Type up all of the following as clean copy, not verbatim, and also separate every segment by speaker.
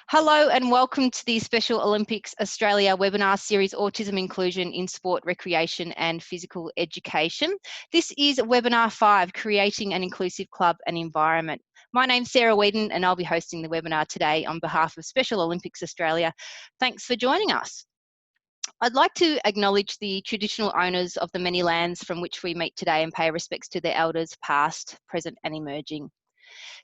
Speaker 1: Hello and welcome to the Special Olympics Australia webinar series, Autism Inclusion in Sport, Recreation and Physical Education. This is webinar 5, Creating an Inclusive Club and Environment. My name's Sarah Whedon and I'll be hosting the webinar today on behalf of Special Olympics Australia. Thanks for joining us. I'd like to acknowledge the traditional owners of the many lands from which we meet today and pay respects to their elders past, present and emerging.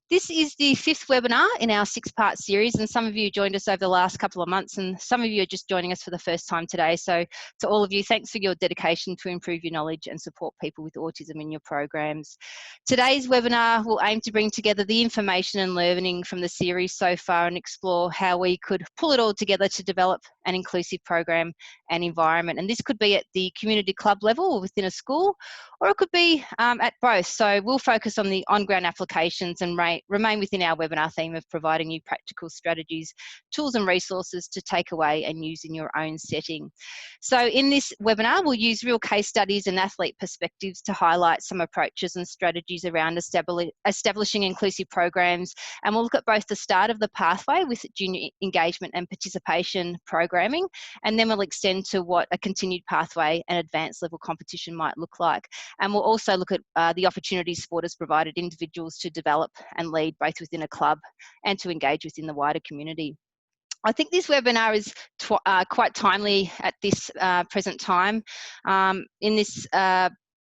Speaker 1: This is the 5th webinar in our 6-part series, and some of you joined us over the last couple of months and some of you are just joining us for the first time today. So to all of you, thanks for your dedication to improve your knowledge and support people with autism in your programs. Today's webinar will aim to bring together the information and learning from the series so far and explore how we could pull it all together to develop an inclusive program and environment. And this could be at the community club level or within a school, or it could be at both. So we'll focus on the on-ground applications and remain within our webinar theme of providing you practical strategies, tools and resources to take away and use in your own setting. So in this webinar, we'll use real case studies and athlete perspectives to highlight some approaches and strategies around establishing inclusive programs. And we'll look at both the start of the pathway with junior engagement and participation programming, and then we'll extend to what a continued pathway and advanced level competition might look like. And we'll also look at the opportunities sport has provided individuals to develop and lead both within a club and to engage within the wider community. I think this webinar is quite timely at this present time. In this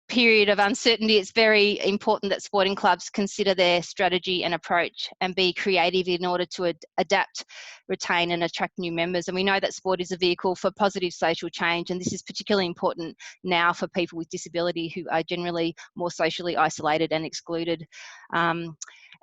Speaker 1: period of uncertainty, it's very important that sporting clubs consider their strategy and approach and be creative in order to adapt, retain and attract new members. And we know that sport is a vehicle for positive social change, and this is particularly important now for people with disability who are generally more socially isolated and excluded.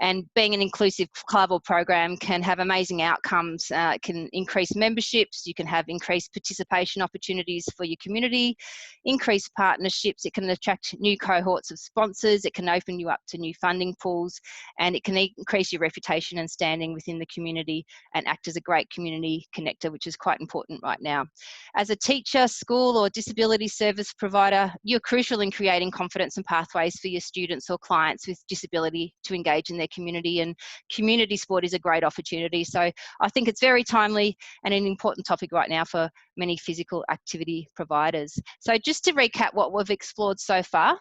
Speaker 1: And being an inclusive club or program can have amazing outcomes. It can increase memberships, you can have increased participation opportunities for your community, increased partnerships, it can attract new cohorts of sponsors, it can open you up to new funding pools, and it can increase your reputation and standing within the community and act as a great community connector, which is quite important right now. As a teacher, school or disability service provider, you're crucial in creating confidence and pathways for your students or clients with disability to engage in their community, and community sport is a great opportunity. So I think it's very timely and an important topic right now for many physical activity providers. So just to recap what we've explored so far.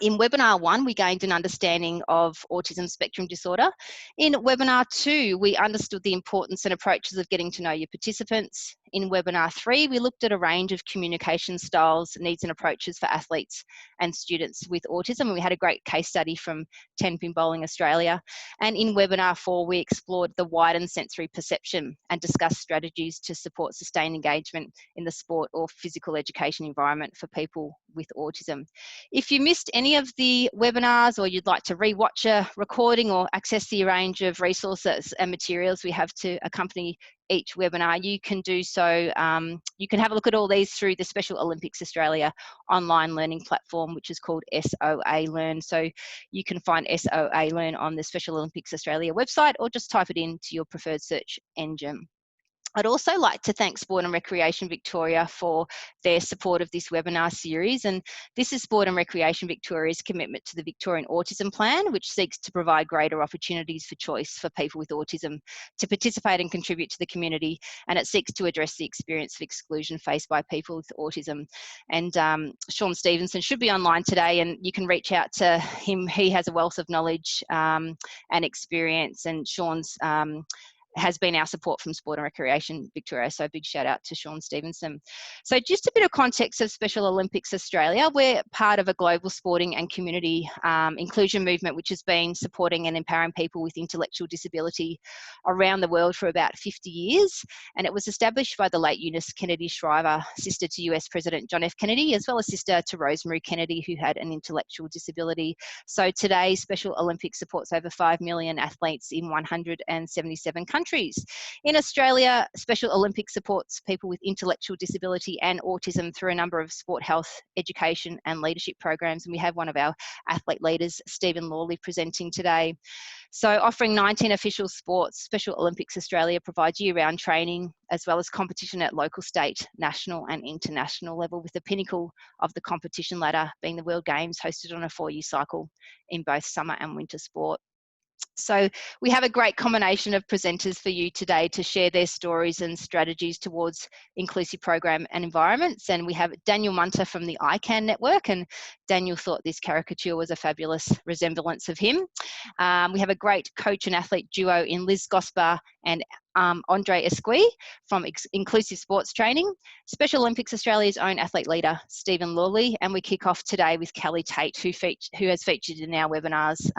Speaker 1: In webinar 1, we gained an understanding of autism spectrum disorder. In webinar 2, we understood the importance and approaches of getting to know your participants. In webinar 3, we looked at a range of communication styles, needs and approaches for athletes and students with autism. And we had a great case study from 10 Pin Bowling Australia. And in webinar 4, we explored the widened sensory perception and discussed strategies to support sustained engagement in the sport or physical education environment for people with autism. If you missed any of the webinars, or you'd like to re-watch a recording or access the range of resources and materials we have to accompany each webinar, you can do so. You can have a look at all these through the Special Olympics Australia online learning platform, which is called SOA Learn. So you can find SOA Learn on the Special Olympics Australia website, or just type it into your preferred search engine. I'd also like to thank Sport and Recreation Victoria for their support of this webinar series. And this is Sport and Recreation Victoria's commitment to the Victorian Autism Plan, which seeks to provide greater opportunities for choice for people with autism to participate and contribute to the community. And it seeks to address the experience of exclusion faced by people with autism. And Sean Stevenson should be online today, and you can reach out to him. He has a wealth of knowledge and experience, and Sean's has been our support from Sport and Recreation Victoria. So big shout out to Sean Stevenson. So just a bit of context of Special Olympics Australia. We're part of a global sporting and community inclusion movement, which has been supporting and empowering people with intellectual disability around the world for about 50 years. And it was established by the late Eunice Kennedy Shriver, sister to US President John F. Kennedy, as well as sister to Rosemary Kennedy, who had an intellectual disability. So today, Special Olympics supports over 5 million athletes in 177 countries. In Australia, Special Olympics supports people with intellectual disability and autism through a number of sport health, education and leadership programs. And we have one of our athlete leaders, Stephen Lawley, presenting today. So offering 19 official sports, Special Olympics Australia provides year-round training as well as competition at local, state, national and international level, with the pinnacle of the competition ladder being the World Games, hosted on a 4-year cycle in both summer and winter sport. So we have a great combination of presenters for you today to share their stories and strategies towards inclusive program and environments. And we have Daniel Munter from the ICANN network, and Daniel thought this caricature was a fabulous resemblance of him. We have a great coach and athlete duo in Liz Gosper and Andre Ascui from Inclusive Sports Training, Special Olympics Australia's own athlete leader, Stephen Lawley, and we kick off today with Kellie Tait, who has featured in our webinars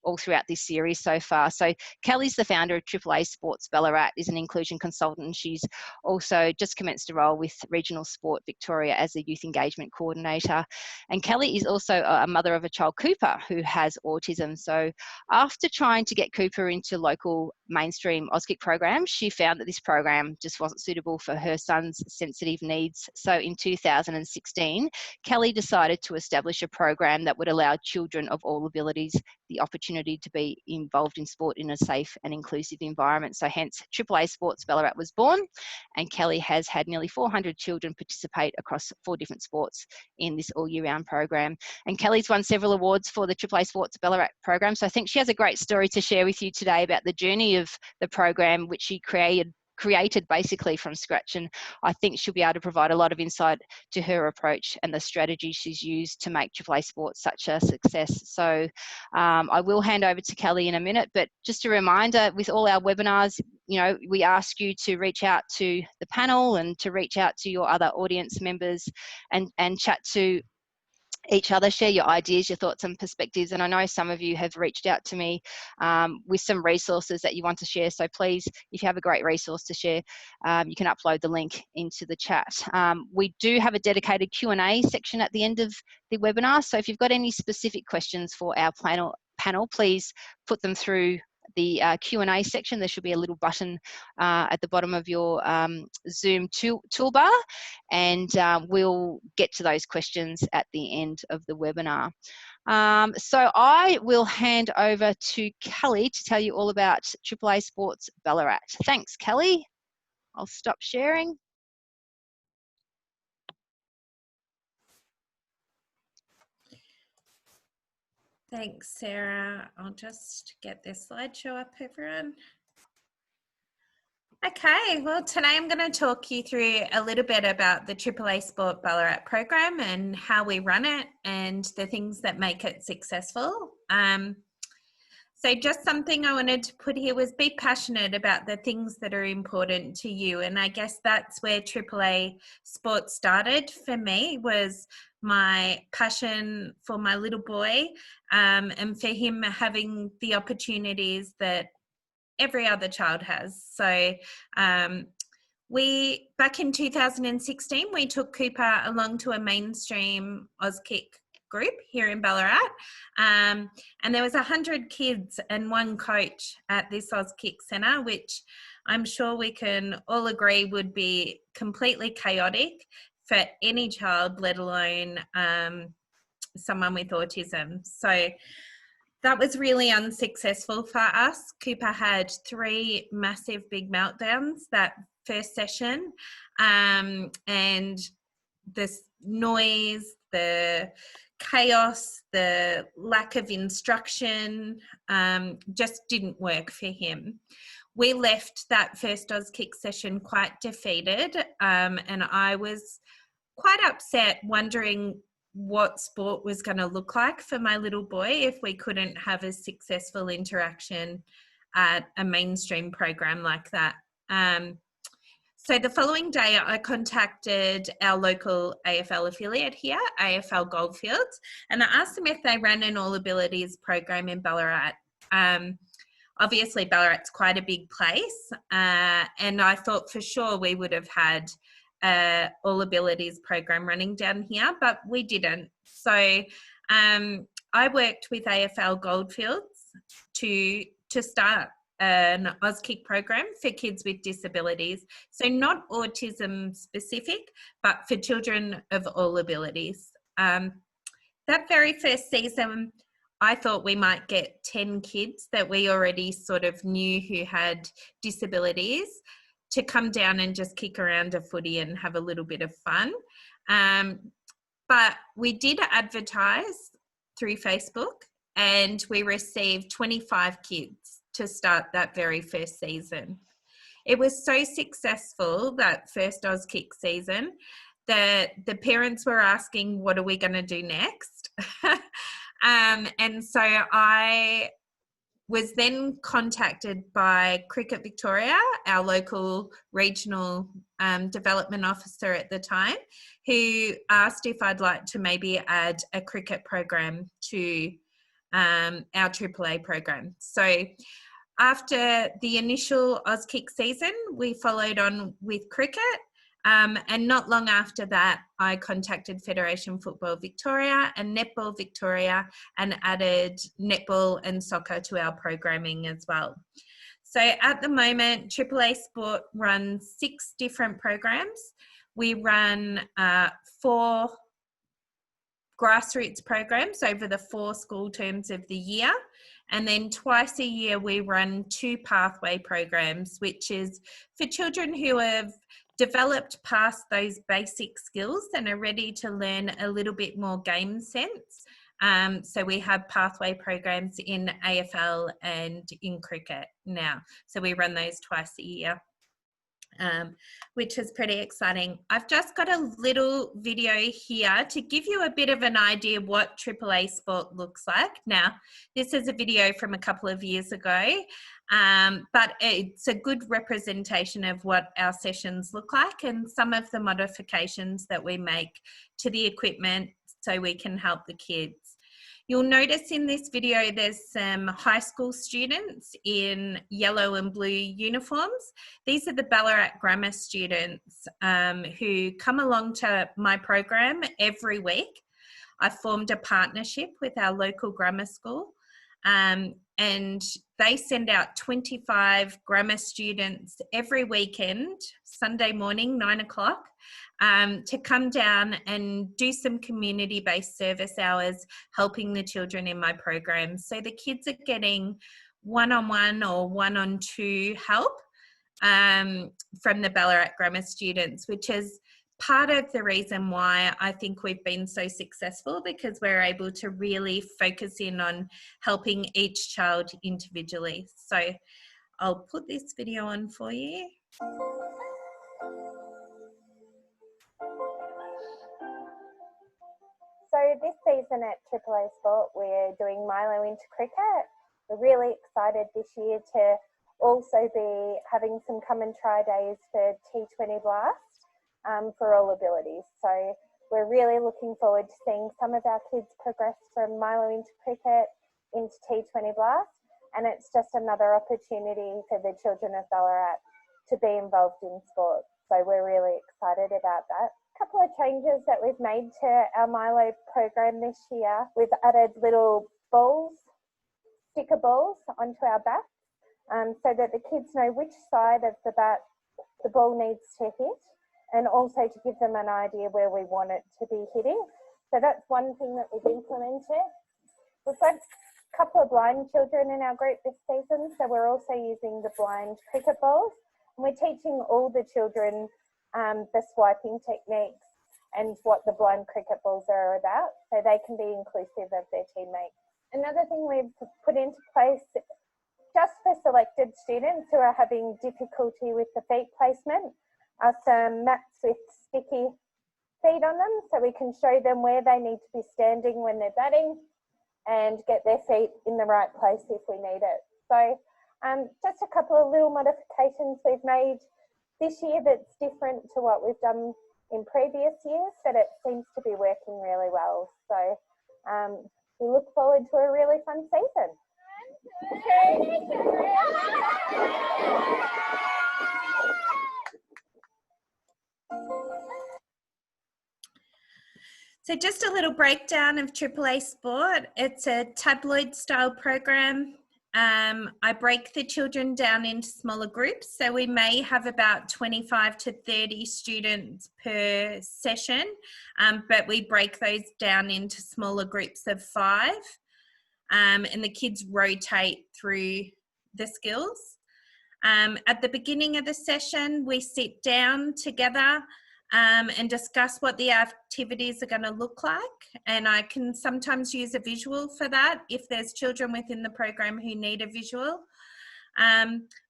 Speaker 1: all throughout this series so far. So Kellie's the founder of AAA Sports Ballarat, is an inclusion consultant. She's also just commenced a role with Regional Sport Victoria as a youth engagement coordinator. And Kellie is also a mother of a child, Cooper, who has autism. So after trying to get Cooper into local mainstream Auskick programs, she found that this program just wasn't suitable for her son's sensitive needs. So in 2016, Kellie decided to establish a program that would allow children of all abilities the opportunity to be involved in sport in a safe and inclusive environment. So hence AAA Sports Ballarat was born, and Kellie has had nearly 400 children participate across 4 different sports in this all year round program. And Kellie's won several awards for the AAA Sports Ballarat program. So I think she has a great story to share with you today about the journey of the program, which she created basically from scratch, and I think she'll be able to provide a lot of insight to her approach and the strategy she's used to make AAA Sports such a success. So I will hand over to Kellie in a minute, but just a reminder, with all our webinars, we ask you to reach out to the panel and to reach out to your other audience members and chat to each other, share your ideas, your thoughts and perspectives. And I know some of you have reached out to me with some resources that you want to share. So please, if you have a great resource to share, you can upload the link into the chat. We do have a dedicated Q&A section at the end of the webinar. So if you've got any specific questions for our panel, please put them through the Q&A section. There should be a little button at the bottom of your Zoom toolbar, and we'll get to those questions at the end of the webinar. So I will hand over to Kellie to tell you all about AAA Sports Ballarat. Thanks, Kellie. I'll stop sharing.
Speaker 2: Thanks, Sarah. I'll just get this slideshow up, everyone. Okay, well, today I'm going to talk you through a little bit about the AAA Sport Ballarat program and how we run it and the things that make it successful. So just something I wanted to put here was be passionate about the things that are important to you. And I guess that's where AAA Sport started for me, was my passion for my little boy and for him having the opportunities that every other child has. So back in 2016, we took Cooper along to a mainstream Auskick group here in Ballarat, and there was 100 kids and 1 coach at this Auskick Centre, which I'm sure we can all agree would be completely chaotic for any child, let alone someone with autism. So that was really unsuccessful for us. Cooper had 3 massive big meltdowns that first session, and the noise, the chaos, the lack of instruction just didn't work for him. We left that first Auskick session quite defeated, and I was quite upset, wondering what sport was going to look like for my little boy if we couldn't have a successful interaction at a mainstream program like that. So the following day, I contacted our local AFL affiliate here, AFL Goldfields, and I asked them if they ran an All Abilities program in Ballarat. Obviously, Ballarat's quite a big place, and I thought for sure we would have had All Abilities program running down here, but we didn't. So I worked with AFL Goldfields to start an Auskick program for kids with disabilities. So not autism specific, but for children of all abilities. That very first season, I thought we might get 10 kids that we already sort of knew who had disabilities to come down and just kick around a footy and have a little bit of fun. But we did advertise through Facebook, and we received 25 kids to start that very first season. It was so successful, that first Auskick season, that the parents were asking, what are we going to do next? And so I was then contacted by Cricket Victoria, our local regional development officer at the time, who asked if I'd like to maybe add a cricket program to our AAA program. So after the initial Auskick season, we followed on with cricket. And not long after that, I contacted Federation Football Victoria and Netball Victoria and added netball and soccer to our programming as well. So at the moment, AAA Sport runs 6 different programs. We run 4 grassroots programs over the 4 school terms of the year. And then twice a year, we run 2 pathway programs, which is for children who have developed past those basic skills and are ready to learn a little bit more game sense. So we have pathway programs in AFL and in cricket now. So we run those twice a year, which is pretty exciting. I've just got a little video here to give you a bit of an idea what AAA Sport looks like. Now, this is a video from a couple of years ago, but it's a good representation of what our sessions look like and some of the modifications that we make to the equipment so we can help the kids. You'll notice in this video there's some high school students in yellow and blue uniforms. These are the Ballarat grammar students who come along to my program every week. I formed a partnership with our local grammar school, and they send out 25 grammar students every weekend, Sunday morning, 9 o'clock, to come down and do some community-based service hours helping the children in my program. So the kids are getting one-on-one or one-on-two help from the Ballarat grammar students, which is part of the reason why I think we've been so successful, because we're able to really focus in on helping each child individually. So I'll put this video on for you.
Speaker 3: So this season at AAA Sport, we're doing Milo into cricket. We're really excited this year to also be having some come and try days for T20 Blast for all abilities. So we're really looking forward to seeing some of our kids progress from Milo into cricket into T20 Blast. And it's just another opportunity for the children of Ballarat to be involved in sport. So we're really excited about that. Couple of changes that we've made to our Milo program this year. We've added little balls, sticker balls onto our bats, so that the kids know which side of the bat the ball needs to hit, and also to give them an idea where we want it to be hitting. So that's one thing that we've implemented. We've got a couple of blind children in our group this season, so we're also using the blind cricket balls, and we're teaching all the children the swiping techniques and what the blind cricket balls are about, so they can be inclusive of their teammates. Another thing we've put into place, just for selected students who are having difficulty with the feet placement, are some mats with sticky feet on them, so we can show them where they need to be standing when they're batting and get their feet in the right place if we need it. So just a couple of little modifications we've made this year that's different to what we've done in previous years, but it seems to be working really well. So we look forward to a really fun season.
Speaker 2: So just a little breakdown of AAA Sport. It's a tabloid style program. I break the children down into smaller groups. So we may have about 25 to 30 students per session, but we break those down into smaller groups of 5. And the kids rotate through the skills. At the beginning of the session, we sit down together and discuss what the activities are going to look like. And I can sometimes use a visual for that if there's children within the program who need a visual.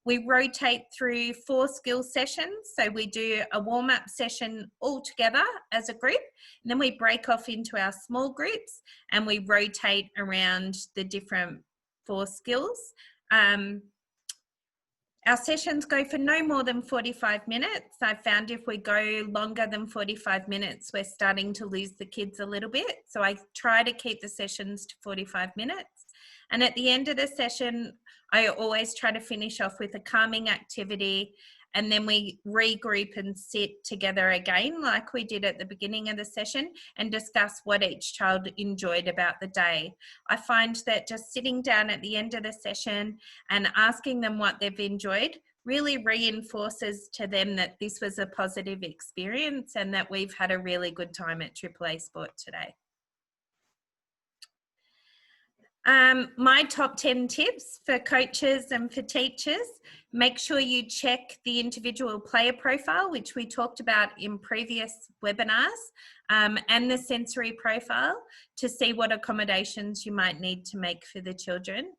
Speaker 2: We rotate through 4 skill sessions. So we do a warm-up session all together as a group, and then we break off into our small groups and we rotate around the different 4 skills. Our sessions go for no more than 45 minutes. I found if we go longer than 45 minutes, we're starting to lose the kids a little bit. So I try to keep the sessions to 45 minutes. And at the end of the session, I always try to finish off with a calming activity, and then we regroup and sit together again like we did at the beginning of the session and discuss what each child enjoyed about the day. I find that just sitting down at the end of the session and asking them what they've enjoyed really reinforces to them that this was a positive experience and that we've had a really good time at AAA Sport today. My top 10 tips for coaches and for teachers: make sure you check the individual player profile, which we talked about in previous webinars, and the sensory profile to see what accommodations you might need to make for the children.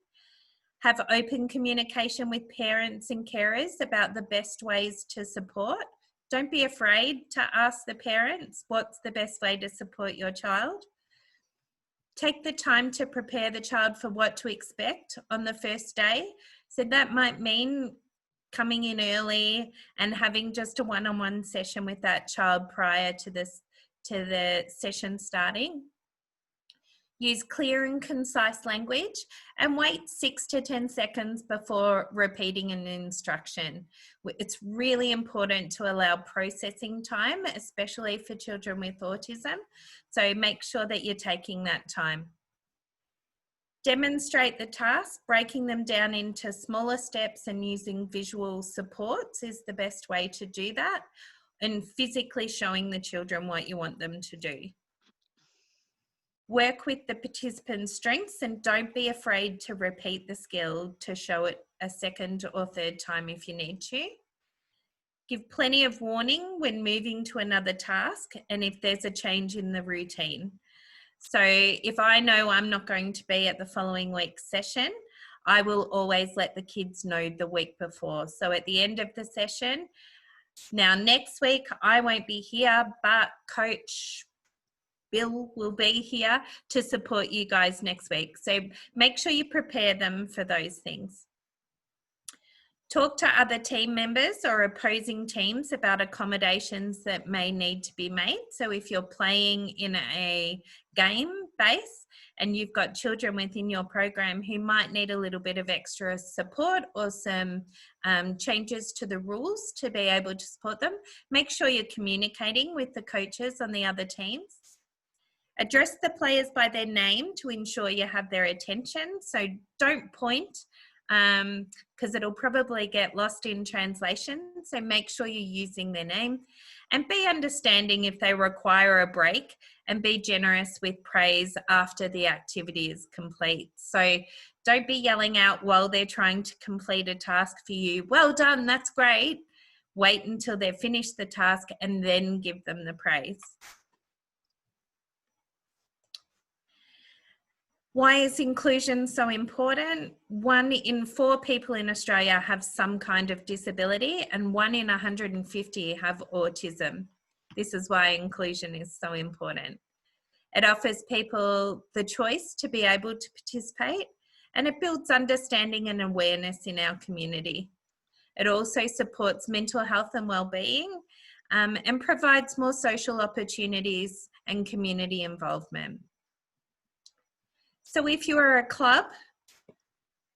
Speaker 2: Have open communication with parents and carers about the best ways to support. Don't be afraid to ask the parents what's the best way to support your child. Take the time to prepare the child for what to expect on the first day. So that might mean coming in early and having just a one-on-one session with that child prior to the session starting. Use clear and concise language and wait 6 to 10 seconds before repeating an instruction. It's really important to allow processing time, especially for children with autism. So make sure that you're taking that time. Demonstrate the task, breaking them down into smaller steps and using visual supports is the best way to do that, and physically showing the children what you want them to do. Work with the participants' strengths and don't be afraid to repeat the skill to show it a second or third time if you need to. Give plenty of warning when moving to another task and if there's a change in the routine. So if I know I'm not going to be at the following week's session, I will always let the kids know the week before. So at the end of the session, now next week I won't be here, but Coach Bill will be here to support you guys next week. So make sure you prepare them for those things. Talk to other team members or opposing teams about accommodations that may need to be made. So if you're playing in a game base and you've got children within your program who might need a little bit of extra support or some changes to the rules to be able to support them, make sure you're communicating with the coaches on the other teams. Address the players by their name to ensure you have their attention. So don't point because it'll probably get lost in translation. So make sure you're using their name and be understanding if they require a break and be generous with praise after the activity is complete. So don't be yelling out while they're trying to complete a task for you. Well done, that's great. Wait until they've finished the task and then give them the praise. Why is inclusion so important? 1 in 4 people in Australia have some kind of disability and 1 in 150 have autism. This is why inclusion is so important. It offers people the choice to be able to participate, and it builds understanding and awareness in our community. It also supports mental health and well-being and provides more social opportunities and community involvement. So if you are a club,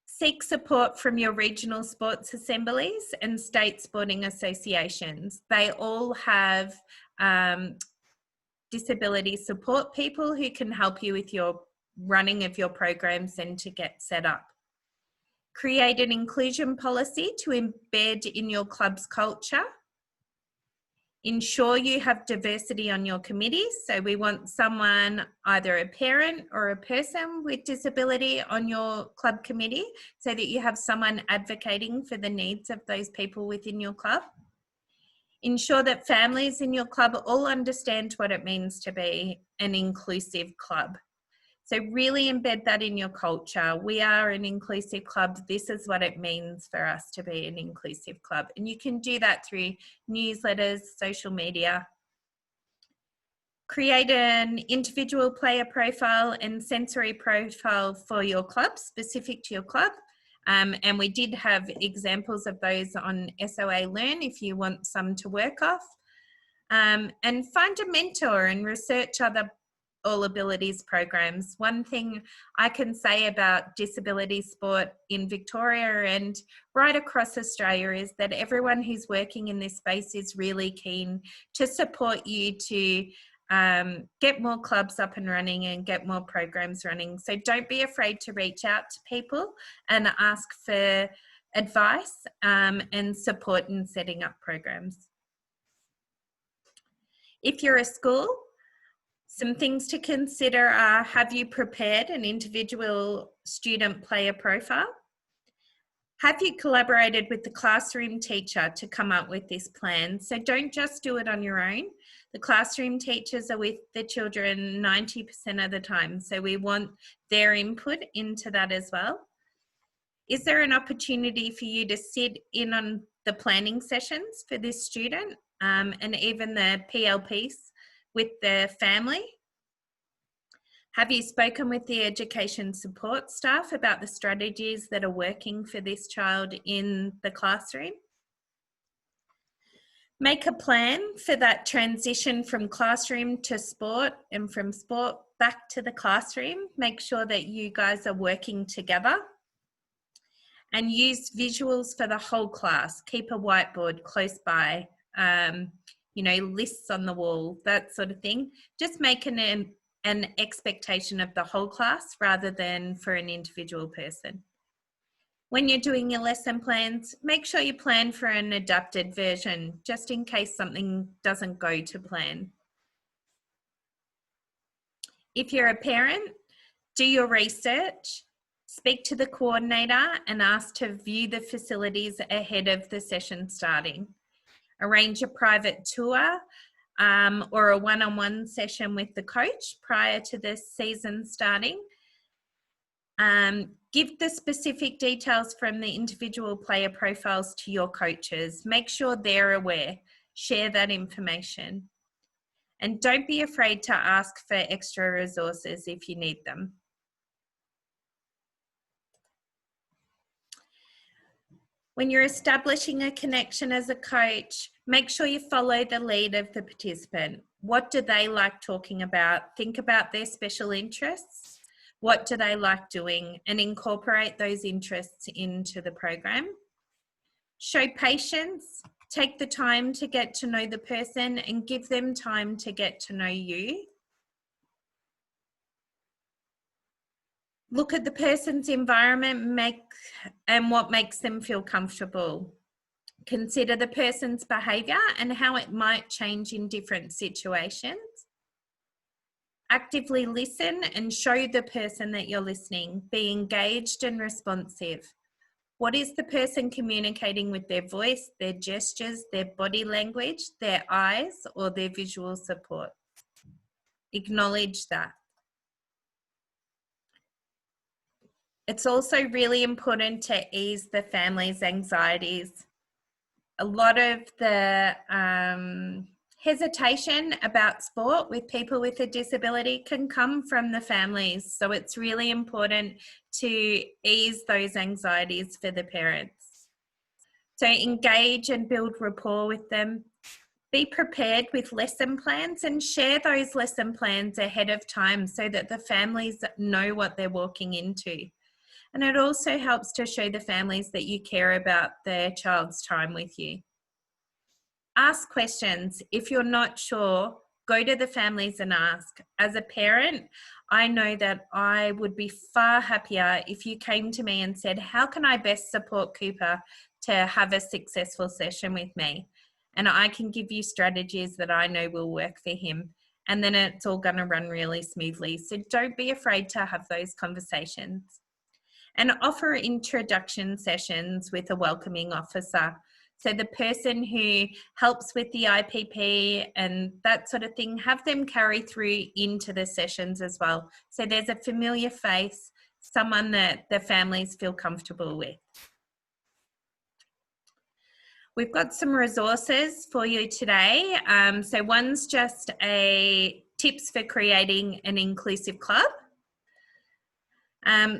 Speaker 2: seek support from your regional sports assemblies and state sporting associations. They all have disability support people who can help you with your running of your programs and to get set up. Create an inclusion policy to embed in your club's culture. Ensure you have diversity on your committees. So we want someone, either a parent or a person with disability on your club committee so that you have someone advocating for the needs of those people within your club. Ensure that families in your club all understand what it means to be an inclusive club. So really embed that in your culture. We are an inclusive club. This is what it means for us to be an inclusive club. And you can do that through newsletters, social media. Create an individual player profile and sensory profile for your club, specific to your club. And we did have examples of those on SOA Learn if you want some to work off. And find a mentor and research other all abilities programs. One thing I can say about disability sport in Victoria and right across Australia is that everyone who's working in this space is really keen to support you to get more clubs up and running and get more programs running. So don't be afraid to reach out to people and ask for advice and support in setting up programs. If you're a school, some things to consider are, have you prepared an individual student player profile? Have you collaborated with the classroom teacher to come up with this plan? So don't just do it on your own. The classroom teachers are with the children 90% of the time, so we want their input into that as well. Is there an opportunity for you to sit in on the planning sessions for this student and even the PLPs with the family? Have you spoken with the education support staff about the strategies that are working for this child in the classroom? Make a plan for that transition from classroom to sport and from sport back to the classroom. Make sure that you guys are working together. And use visuals for the whole class. Keep a whiteboard close by, you know, lists on the wall, that sort of thing. Just make an expectation of the whole class rather than for an individual person. When you're doing your lesson plans, make sure you plan for an adapted version, just in case something doesn't go to plan. If you're a parent, do your research, speak to the coordinator and ask to view the facilities ahead of the session starting. Arrange a private tour or a one-on-one session with the coach prior to the season starting. Give the specific details from the individual player profiles to your coaches. Make sure they're aware. Share that information. And don't be afraid to ask for extra resources if you need them. When you're establishing a connection as a coach, make sure you follow the lead of the participant. What do they like talking about? Think about their special interests. What do they like doing? And incorporate those interests into the program. Show patience. Take the time to get to know the person and give them time to get to know you. Look at the person's environment and what makes them feel comfortable. Consider the person's behaviour and how it might change in different situations. Actively listen and show the person that you're listening. Be engaged and responsive. What is the person communicating with their voice, their gestures, their body language, their eyes, or their visual support? Acknowledge that. It's also really important to ease the family's anxieties. A lot of the hesitation about sport with people with a disability can come from the families. So it's really important to ease those anxieties for the parents. So engage and build rapport with them. Be prepared with lesson plans and share those lesson plans ahead of time so that the families know what they're walking into. And it also helps to show the families that you care about their child's time with you. Ask questions. If you're not sure, go to the families and ask. As a parent, I know that I would be far happier if you came to me and said, how can I best support Cooper to have a successful session with me? And I can give you strategies that I know will work for him. And then it's all going to run really smoothly. So don't be afraid to have those conversations. And offer introduction sessions with a welcoming officer. So the person who helps with the IPP and that sort of thing, have them carry through into the sessions as well. So there's a familiar face, someone that the families feel comfortable with. We've got some resources for you today. So one's just a tips for creating an inclusive club.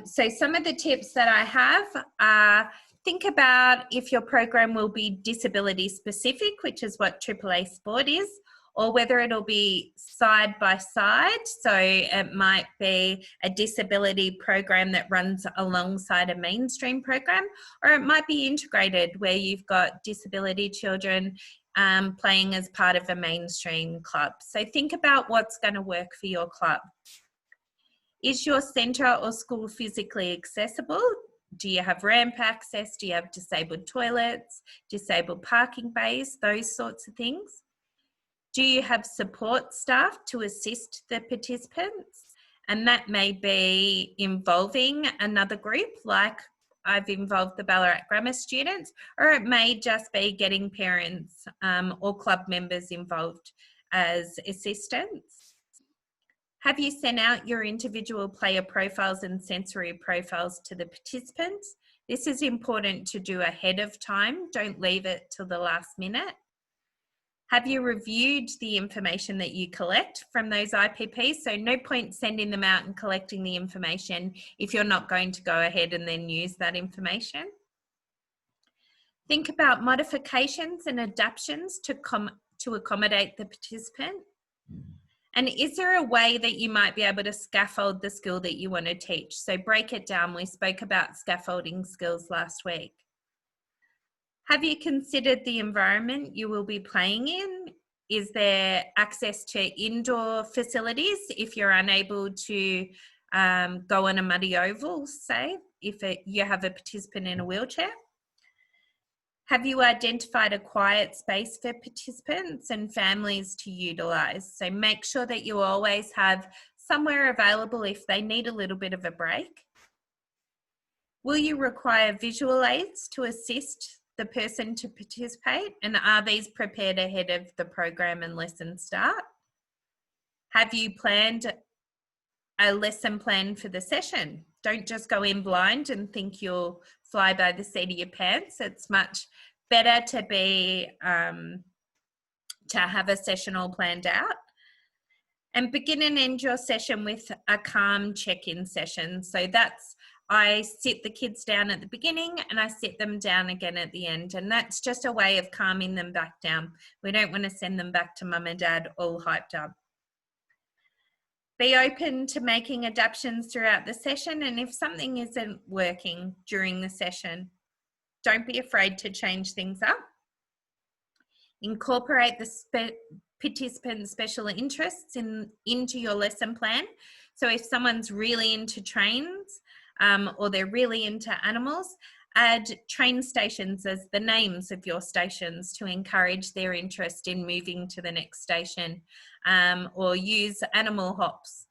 Speaker 2: So some of the tips that I have are, think about if your program will be disability specific, which is what AAA Sport is, or whether it'll be side by side. So it might be a disability program that runs alongside a mainstream program, or it might be integrated where you've got disability children playing as part of a mainstream club. So think about what's going to work for your club. Is your centre or school physically accessible? Do you have ramp access? Do you have disabled toilets, disabled parking bays, those sorts of things? Do you have support staff to assist the participants? And that may be involving another group, like I've involved the Ballarat Grammar students, or it may just be getting parents or club members involved as assistants. Have you sent out your individual player profiles and sensory profiles to the participants? This is important to do ahead of time. Don't leave it till the last minute. Have you reviewed the information that you collect from those IPPs? So no point sending them out and collecting the information if you're not going to go ahead and then use that information. Think about modifications and adaptations to accommodate the participant. And is there a way that you might be able to scaffold the skill that you want to teach? So break it down. We spoke about scaffolding skills last week. Have you considered the environment you will be playing in? Is there access to indoor facilities if you're unable to go on a muddy oval, say, if you have a participant in a wheelchair? Have you identified a quiet space for participants and families to utilise? So make sure that you always have somewhere available if they need a little bit of a break. Will you require visual aids to assist the person to participate? And are these prepared ahead of the program and lesson start? Have you planned a lesson plan for the session? Don't just go in blind and think you'll fly by the seat of your pants. It's much better to be to have a session all planned out. And begin and end your session with a calm check-in session. So that's, I sit the kids down at the beginning and I sit them down again at the end. And that's just a way of calming them back down. We don't want to send them back to mum and dad all hyped up. Be open to making adaptations throughout the session, and if something isn't working during the session, don't be afraid to change things up. Incorporate the participant's special interests into your lesson plan. So if someone's really into trains or they're really into animals, add train stations as the names of your stations to encourage their interest in moving to the next station, or use animal hops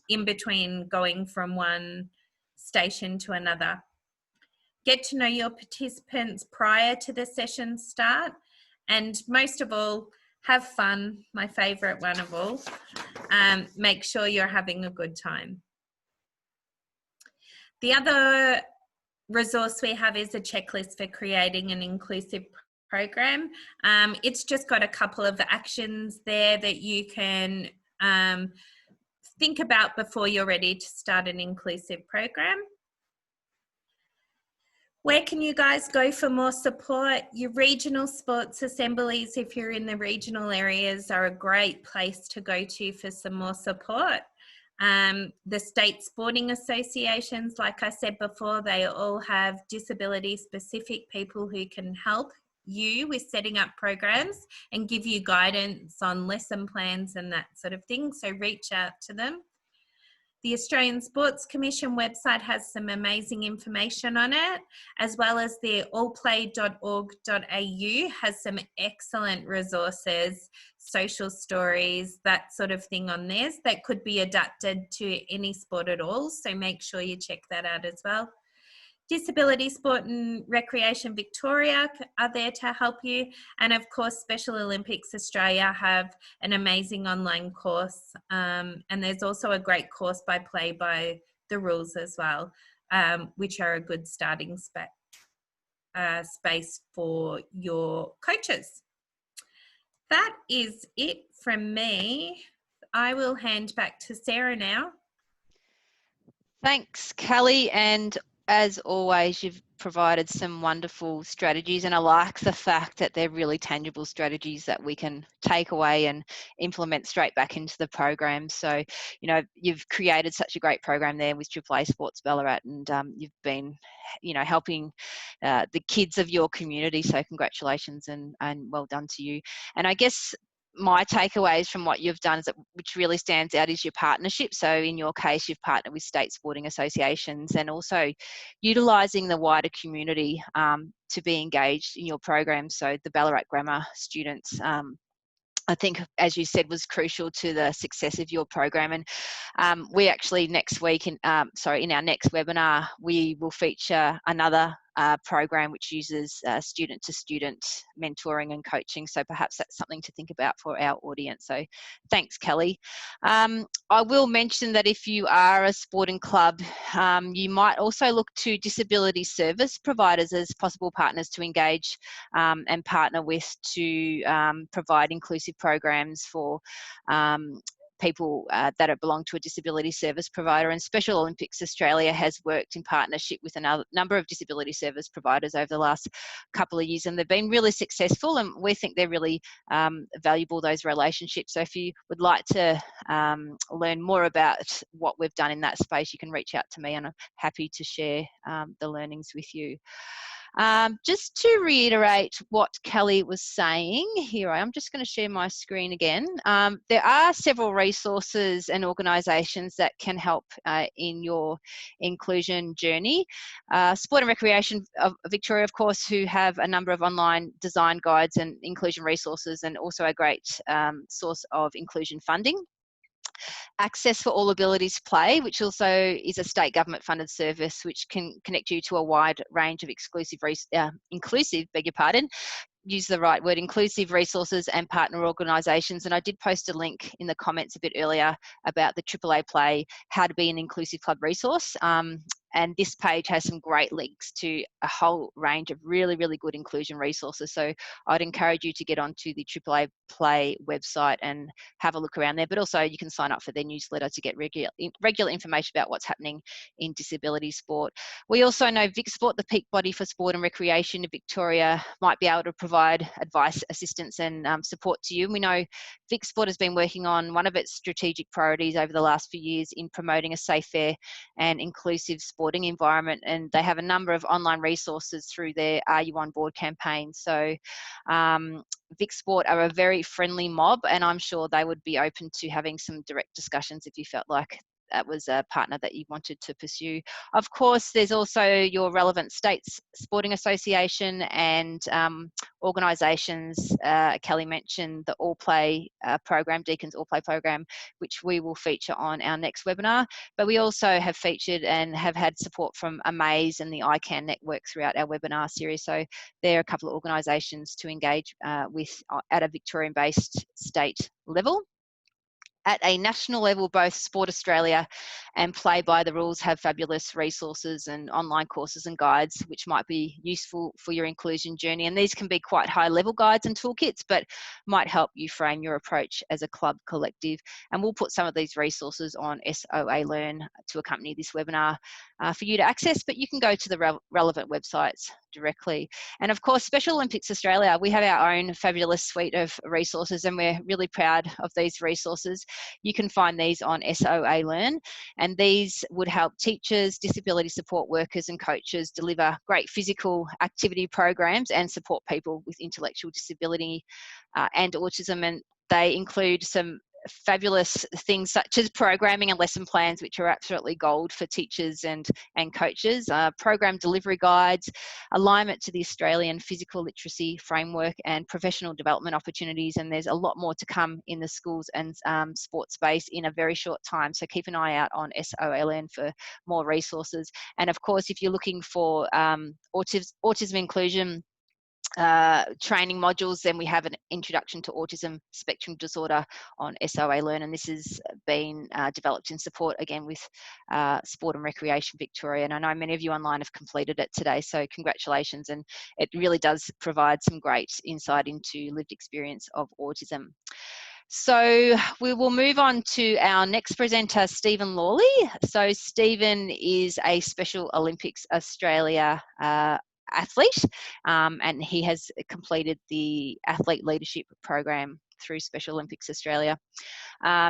Speaker 2: in between going from one station to another. Get to know your participants prior to the session start, and most of all, have fun, my favourite one of all. Make sure you're having a good time. The other resource we have is a checklist for creating an inclusive program. It's just got a couple of actions there that you can think about before you're ready to start an inclusive program. Where can you guys go for more support? Your regional sports assemblies, if you're in the regional areas, are a great place to go to for some more support. The state sporting associations, like I said before, they all have disability-specific people who can help you with setting up programs and give you guidance on lesson plans and that sort of thing, so reach out to them. The Australian Sports Commission website has some amazing information on it, as well as the allplay.org.au has some excellent resources, social stories, that sort of thing on theirs that could be adapted to any sport at all. So make sure you check that out as well. Disability Sport and Recreation Victoria are there to help you. And of course, Special Olympics Australia have an amazing online course. And there's also a great course by Play by the Rules as well, which are a good starting space for your coaches. That is it from me. I will hand back to Sarah now.
Speaker 1: Thanks, Kelly. And as always, you've provided some wonderful strategies, and I like the fact that they're really tangible strategies that we can take away and implement straight back into the program. So, you know, you've created such a great program there with AAA Sports Ballarat, and you've been, you know, helping the kids of your community. So congratulations and well done to you. And I guess my takeaways from what you've done is that which really stands out is your partnership. So in your case, you've partnered with state sporting associations and also utilising the wider community to be engaged in your program. So the Ballarat Grammar students, I think, as you said, was crucial to the success of your program. And we actually next week, in our next webinar, we will feature another program which uses student-to-student mentoring and coaching. So perhaps that's something to think about for our audience. So thanks, Kelly. I will mention that if you are a sporting club, you might also look to disability service providers as possible partners to engage and partner with to provide inclusive programs for people that belong to a disability service provider. And Special Olympics Australia has worked in partnership with a number of disability service providers over the last couple of years, and they've been really successful, and we think they're really valuable, those relationships. So if you would like to learn more about what we've done in that space, you can reach out to me, and I'm happy to share the learnings with you. Just to reiterate what Kelly was saying, here I am just going to share my screen again. There are several resources and organisations that can help in your inclusion journey. Sport and Recreation of Victoria, of course, who have a number of online design guides and inclusion resources, and also a great source of inclusion funding. Access for All Abilities Play, which also is a state government funded service which can connect you to a wide range of inclusive resources and partner organisations. And I did post a link in the comments a bit earlier about the AAA Play How to Be an Inclusive Club resource. And this page has some great links to a whole range of really, really good inclusion resources. So I'd encourage you to get onto the AAA Play website and have a look around there. But also you can sign up for their newsletter to get regular information about what's happening in disability sport. We also know Vic Sport, the peak body for sport and recreation in Victoria, might be able to provide advice, assistance and support to you. And we know Vic Sport has been working on one of its strategic priorities over the last few years in promoting a safe, fair and inclusive sporting environment, and they have a number of online resources through their Are You On Board campaign. So Vic Sport are a very friendly mob, and I'm sure they would be open to having some direct discussions if you felt like that was a partner that you wanted to pursue. Of course, there's also your relevant states sporting association and organisations. Kelly mentioned the All Play program, Deacon's All Play program, which we will feature on our next webinar. But we also have featured and have had support from Amaze and the ICANN network throughout our webinar series. So there are a couple of organisations to engage with at a Victorian-based state level. At a national level, both Sport Australia and Play by the Rules have fabulous resources and online courses and guides which might be useful for your inclusion journey. And these can be quite high-level guides and toolkits, but might help you frame your approach as a club collective. And we'll put some of these resources on SOA Learn to accompany this webinar for you to access, but you can go to the relevant websites directly. And of course, Special Olympics Australia, we have our own fabulous suite of resources, and we're really proud of these resources. You can find these on SOA Learn, and these would help teachers, disability support workers and coaches deliver great physical activity programs and support people with intellectual disability and autism. And they include some fabulous things such as programming and lesson plans, which are absolutely gold for teachers and coaches, program delivery guides, alignment to the Australian physical literacy framework, and professional development opportunities. And there's a lot more to come in the schools and sports space in a very short time. So keep an eye out on SOLN for more resources. And of course, if you're looking for autism inclusion training modules, then we have an introduction to autism spectrum disorder on SOA Learn, and this has been developed in support again with Sport and Recreation Victoria, and I know many of you online have completed it today, so congratulations, and it really does provide some great insight into lived experience of autism. So we will move on to our next presenter, Stephen Lawley. So Stephen is a Special Olympics Australia athlete, and he has completed the athlete leadership program through Special Olympics Australia.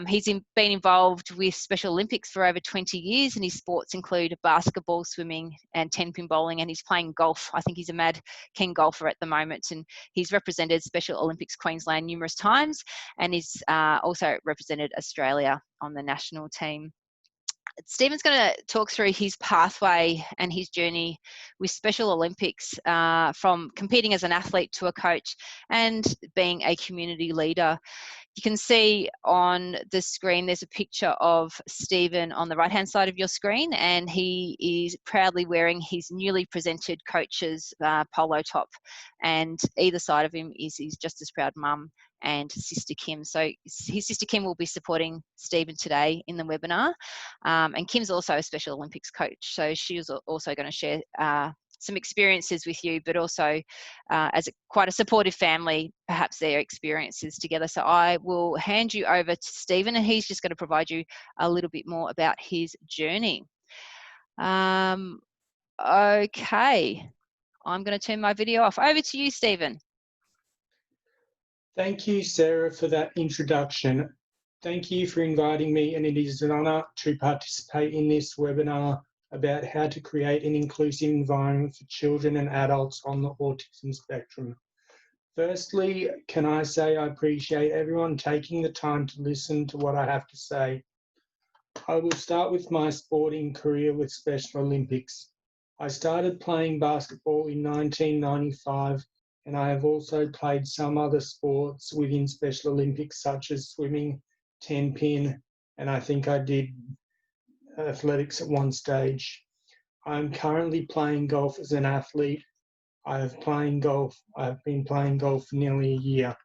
Speaker 1: He's been involved with Special Olympics for over 20 years, and his sports include basketball, swimming, and 10-pin bowling, and he's playing golf. I think he's a mad keen golfer at the moment, and he's represented Special Olympics Queensland numerous times, and he's also represented Australia on the national team. Stephen's going to talk through his pathway and his journey with Special Olympics, from competing as an athlete to a coach and being a community leader. You can see on the screen, there's a picture of Stephen on the right-hand side of your screen, and he is proudly wearing his newly presented coach's polo top, and either side of him is his just as proud mum and sister Kim. So his sister Kim will be supporting Stephen today in the webinar, and Kim's also a Special Olympics coach, so she was also going to share some experiences with you, but also as quite a supportive family, perhaps their experiences together. So I will hand you over to Stephen, and he's just going to provide you a little bit more about his journey. Okay, I'm going to turn my video off. Over to you, Stephen.
Speaker 4: Thank you, Sarah, for that introduction. Thank you for inviting me, and it is an honour to participate in this webinar about how to create an inclusive environment for children and adults on the autism spectrum. Firstly, can I say I appreciate everyone taking the time to listen to what I have to say. I will start with my sporting career with Special Olympics. I started playing basketball in 1995, and I have also played some other sports within Special Olympics, such as swimming, 10-pin, and I think I did athletics at one stage. I'm currently playing golf as an athlete. I've been playing golf for nearly a year.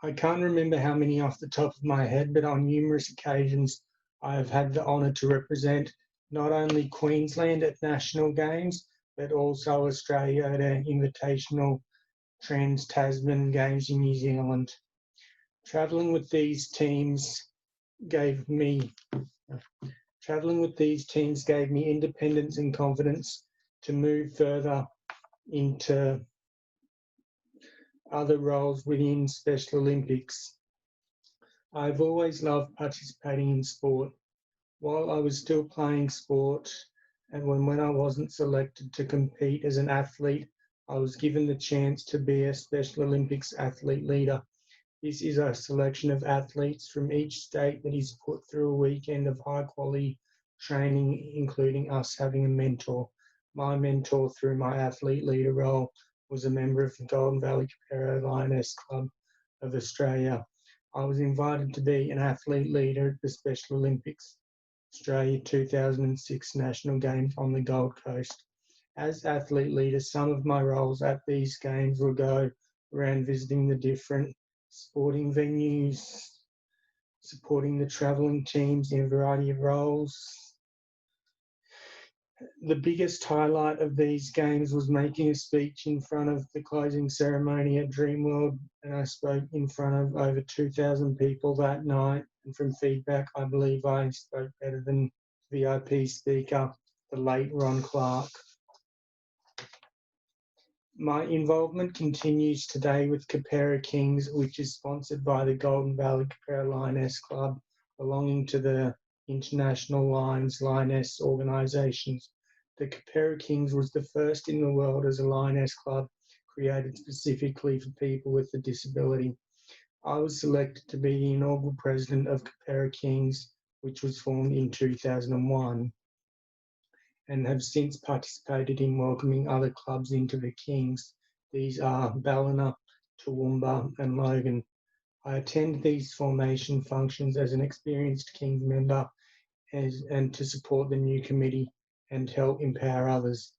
Speaker 4: I can't remember how many off the top of my head, but on numerous occasions I have had the honour to represent not only Queensland at national games, but also Australia at an invitational Trans-Tasman Games in New Zealand. Travelling with these teams gave me independence and confidence to move further into other roles within Special Olympics. I've always loved participating in sport. While I was still playing sport, and when I wasn't selected to compete as an athlete, I was given the chance to be a Special Olympics athlete leader. This is a selection of athletes from each state that is put through a weekend of high quality training, including us having a mentor. My mentor through my athlete leader role was a member of the Golden Valley Capera Lioness Club of Australia. I was invited to be an athlete leader at the Special Olympics Australia 2006 National Games on the Gold Coast. As athlete leader, some of my roles at these games will go around visiting the different sporting venues, supporting the travelling teams in a variety of roles. The biggest highlight of these games was making a speech in front of the closing ceremony at Dreamworld, and I spoke in front of over 2,000 people that night, and from feedback I believe I spoke better than VIP speaker, the late Ron Clark. My involvement continues today with Capera Kings, which is sponsored by the Golden Valley Capera Lioness Club, belonging to the International Lioness organisations. The Capera Kings was the first in the world as a lioness club created specifically for people with a disability. I was selected to be the inaugural president of Capera Kings, which was formed in 2001, and have since participated in welcoming other clubs into the Kings. These are Ballina, Toowoomba and Logan. I attend these formation functions as an experienced Kings member and to support the new committee and help empower others.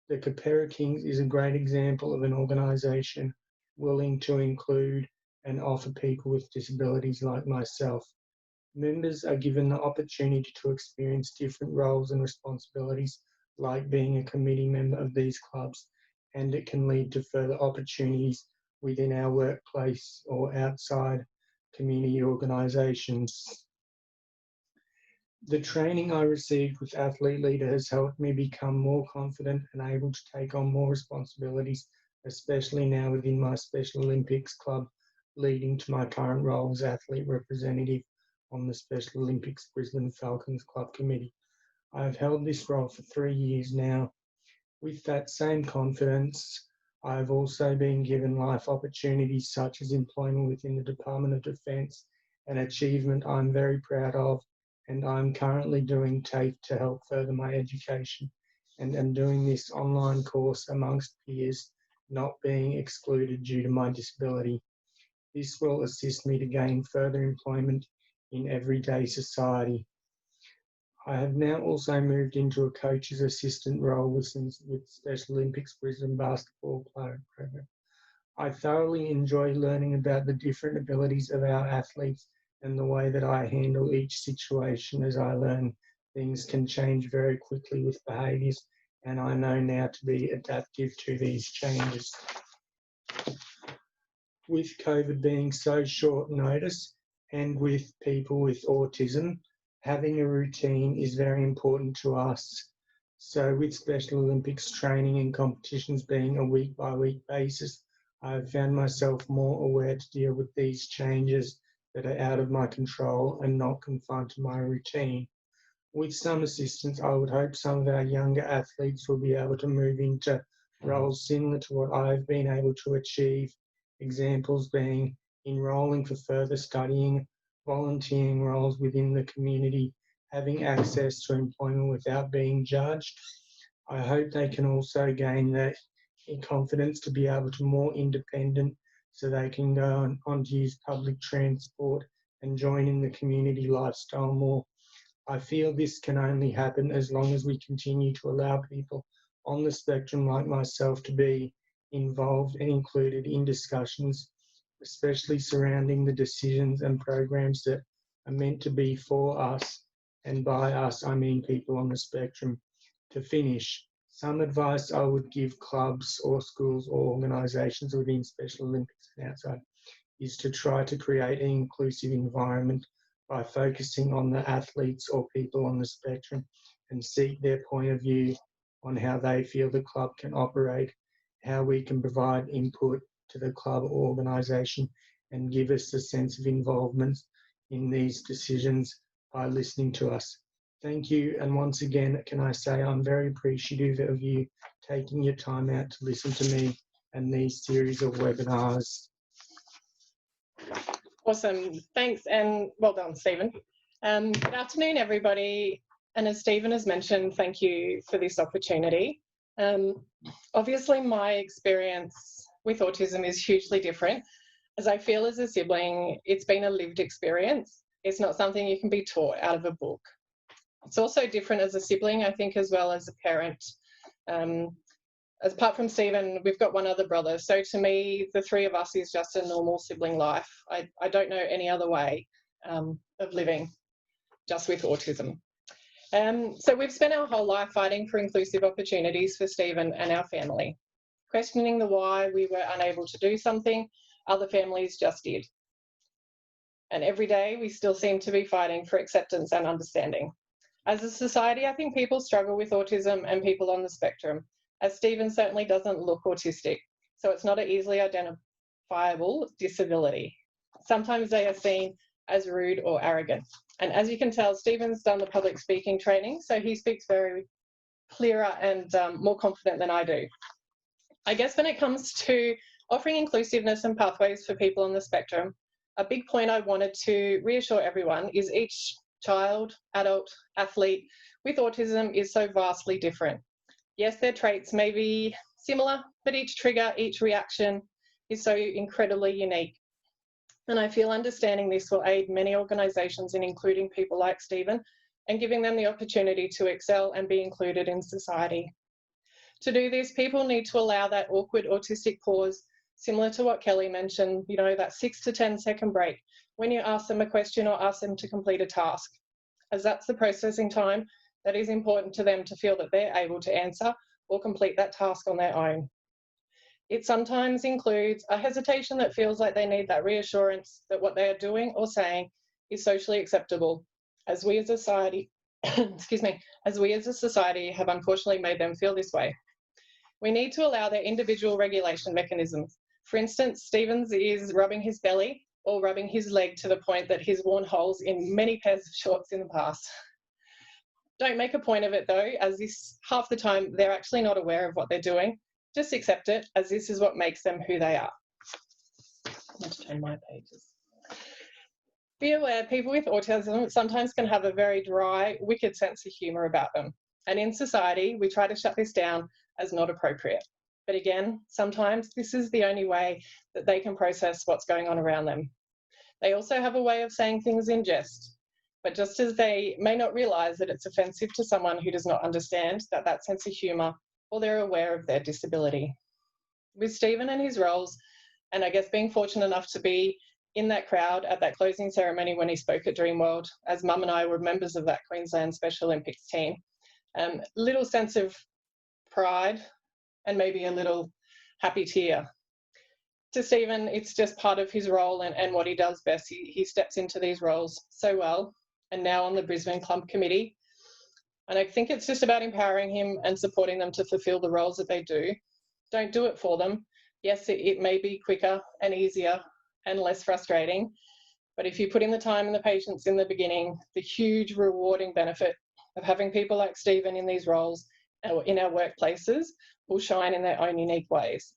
Speaker 4: The Capera Kings is a great example of an organisation willing to include and offer people with disabilities like myself. Members are given the opportunity to experience different roles and responsibilities, like being a committee member of these clubs, and it can lead to further opportunities within our workplace or outside community organisations. The training I received with Athlete Leader has helped me become more confident and able to take on more responsibilities, especially now within my Special Olympics club, leading to my current role as athlete representative on the Special Olympics Brisbane Falcons Club Committee. I have held this role for 3 years now. With that same confidence, I have also been given life opportunities such as employment within the Department of Defence, an achievement I'm very proud of, and I'm currently doing TAFE to help further my education, and am doing this online course amongst peers, not being excluded due to my disability. This will assist me to gain further employment in everyday society. I have now also moved into a coach's assistant role with Special Olympics Brisbane basketball program. I thoroughly enjoy learning about the different abilities of our athletes and the way that I handle each situation. As I learn, things can change very quickly with behaviours, and I know now to be adaptive to these changes. With COVID being so short notice and with people with autism, having a routine is very important to us. So with Special Olympics training and competitions being a week-by-week basis, I've found myself more aware to deal with these changes that are out of my control and not confined to my routine. With some assistance, I would hope some of our younger athletes will be able to move into roles similar to what I've been able to achieve. Examples being enrolling for further studying, volunteering roles within the community, having access to employment without being judged. I hope they can also gain that confidence to be able to more independent so they can go on to use public transport and join in the community lifestyle more. I feel this can only happen as long as we continue to allow people on the spectrum like myself to be involved and included in discussions, especially surrounding the decisions and programs that are meant to be for us, and by us I mean people on the spectrum. To finish, some advice I would give clubs or schools or organisations within Special Olympics and outside is to try to create an inclusive environment by focusing on the athletes or people on the spectrum and seek their point of view on how they feel the club can operate, how we can provide input to the club or organisation and give us a sense of involvement in these decisions by listening to us. Thank you, and once again, can I say I'm very appreciative of you taking your time out to listen to me and these series of webinars.
Speaker 5: Awesome, thanks, and well done, Stephen. Good afternoon, everybody. And as Stephen has mentioned, thank you for this opportunity. Obviously, my experience with autism is hugely different. As I feel as a sibling, it's been a lived experience. It's not something you can be taught out of a book. It's also different as a sibling, I think, as well as a parent. As apart from Stephen, we've got one other brother. So to me, the three of us is just a normal sibling life. I don't know any other way of living just with autism. So we've spent our whole life fighting for inclusive opportunities for Stephen and our family, questioning the why we were unable to do something other families just did. And every day we still seem to be fighting for acceptance and understanding. As a society, I think people struggle with autism and people on the spectrum, as Stephen certainly doesn't look autistic, so it's not an easily identifiable disability. Sometimes they are seen as rude or arrogant. And as you can tell, Stephen's done the public speaking training, so he speaks very clearer and more confident than I do. I guess when it comes to offering inclusiveness and pathways for people on the spectrum, a big point I wanted to reassure everyone is each child, adult, athlete with autism is so vastly different. Yes, their traits may be similar, but each trigger, each reaction is so incredibly unique. And I feel understanding this will aid many organisations in including people like Stephen and giving them the opportunity to excel and be included in society. To do this, people need to allow that awkward autistic pause, similar to what Kellie mentioned, you know, that 6 to 10 second break when you ask them a question or ask them to complete a task, as that's the processing time that is important to them to feel that they're able to answer or complete that task on their own. It sometimes includes a hesitation that feels like they need that reassurance that what they are doing or saying is socially acceptable, as we as a society, excuse me, as we as a society have unfortunately made them feel this way. We need to allow their individual regulation mechanisms. For instance, Stephen's is rubbing his belly or rubbing his leg to the point that he's worn holes in many pairs of shorts in the past. Don't make a point of it though, as this half the time they're actually not aware of what they're doing. Just accept it, as this is what makes them who they are. I'm going to turn my pages. Be aware, people with autism sometimes can have a very dry, wicked sense of humour about them. And in society, we try to shut this down as not appropriate. But again, sometimes this is the only way that they can process what's going on around them. They also have a way of saying things in jest. But just as they may not realise that it's offensive to someone who does not understand that sense of humour, or they're aware of their disability. With Stephen and his roles, and I guess being fortunate enough to be in that crowd at that closing ceremony when he spoke at Dreamworld, as Mum and I were members of that Queensland Special Olympics team, little sense of pride and maybe a little happy tear. To Stephen, it's just part of his role and what he does best. He steps into these roles so well, and now on the Brisbane Club Committee. And I think it's just about empowering him and supporting them to fulfil the roles that they do. Don't do it for them. Yes, it may be quicker and easier and less frustrating, but if you put in the time and the patience in the beginning, the huge rewarding benefit of having people like Stephen in these roles in our workplaces will shine in their own unique ways.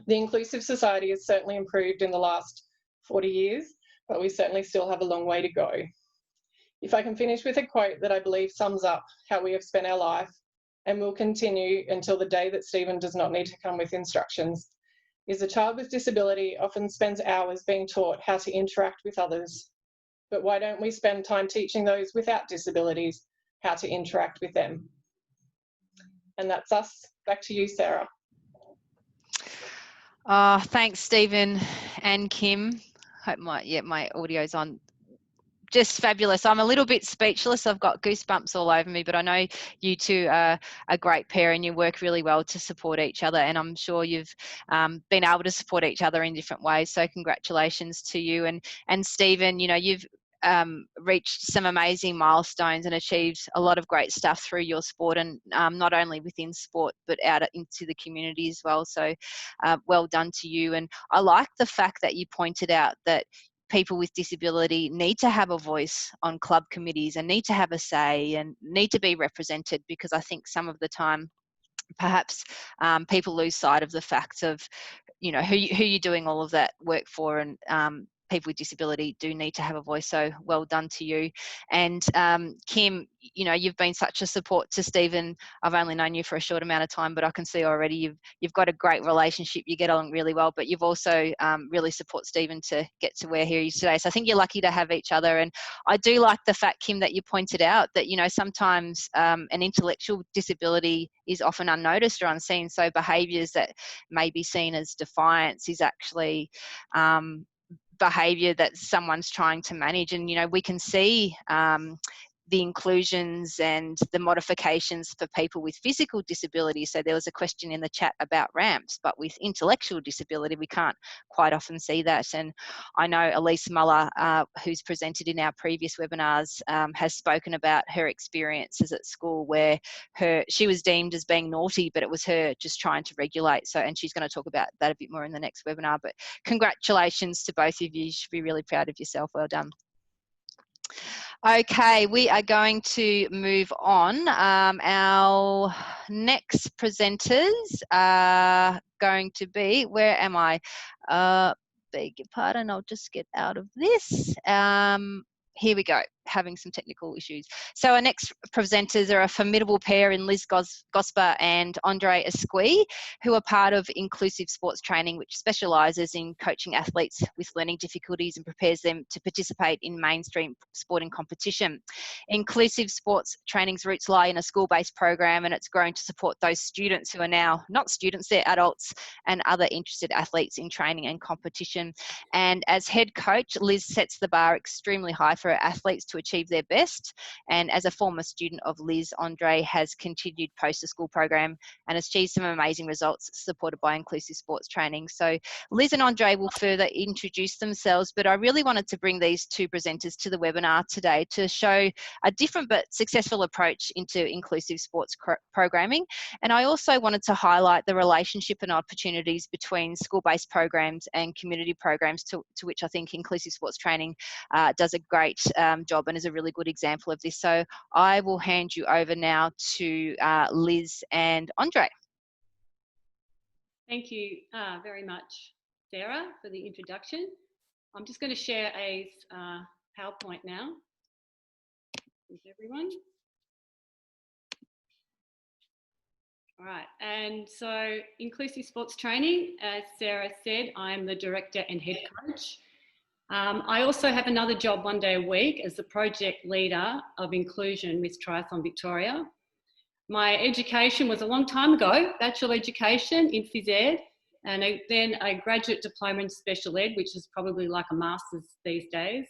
Speaker 5: The inclusive society has certainly improved in the last 40 years, but we certainly still have a long way to go. If I can finish with a quote that I believe sums up how we have spent our life and will continue until the day that Stephen does not need to come with instructions, is a child with disability often spends hours being taught how to interact with others. But why don't we spend time teaching those without disabilities how to interact with them? And that's us. Back to you, Sarah.
Speaker 1: Thanks, Stephen and Kim. Hope my audio's on. Just fabulous. I'm a little bit speechless. I've got goosebumps all over me, but I know you two are a great pair and you work really well to support each other, and I'm sure you've been able to support each other in different ways. So congratulations to you. And Stephen, you know, you've reached some amazing milestones and achieved a lot of great stuff through your sport, and not only within sport but out into the community as well. So well done to you. And I like the fact that you pointed out that people with disability need to have a voice on club committees and need to have a say and need to be represented, because I think some of the time perhaps people lose sight of the fact of, you know, who you're doing all of that work for, and people with disability do need to have a voice. So well done to you. And Kim, you know, you've been such a support to Stephen. I've only known you for a short amount of time, but I can see already you've got a great relationship. You get along really well, but you've also really support Stephen to get to where he is today. So I think you're lucky to have each other. And I do like the fact, Kim, that you pointed out that, you know, sometimes an intellectual disability is often unnoticed or unseen. So behaviours that may be seen as defiance is actually behaviour that someone's trying to manage. And, you know, we can see the inclusions and the modifications for people with physical disability. So there was a question in the chat about ramps, but with intellectual disability, we can't quite often see that. And I know Elise Muller, who's presented in our previous webinars, has spoken about her experiences at school where she was deemed as being naughty, but it was her just trying to regulate. So, and she's going to talk about that a bit more in the next webinar. But congratulations to both of you. You should be really proud of yourself. Well done. Okay, we are going to move on. Our next presenters are going to be, where am I? beg your pardon, I'll just get out of this. Here we go, having some technical issues. So our next presenters are a formidable pair in Liz Gosper and Andre Ascui, who are part of Inclusive Sports Training, which specialises in coaching athletes with learning difficulties and prepares them to participate in mainstream sporting competition. Inclusive Sports Training's roots lie in a school-based program, and it's grown to support those students who are now not students, they're adults, and other interested athletes in training and competition. And as head coach, Liz sets the bar extremely high for her athletes to achieve their best. And as a former student of Liz, Andre has continued post the school program and achieved some amazing results supported by Inclusive Sports Training. So Liz and Andre will further introduce themselves, but I really wanted to bring these two presenters to the webinar today to show a different but successful approach into inclusive sports programming. And I also wanted to highlight the relationship and opportunities between school-based programs and community programs, to which I think Inclusive Sports Training does a great job and is a really good example of this. So I will hand you over now to Liz and Andre.
Speaker 6: Thank you very much, Sarah, for the introduction. I'm just going to share a PowerPoint now with everyone. All right, and so Inclusive Sports Training, as Sarah said, I'm the director and head coach. I also have another job one day a week as the project leader of inclusion with Triathlon Victoria. My education was a long time ago, bachelor education in phys ed, and then a graduate diploma in special ed, which is probably like a master's these days.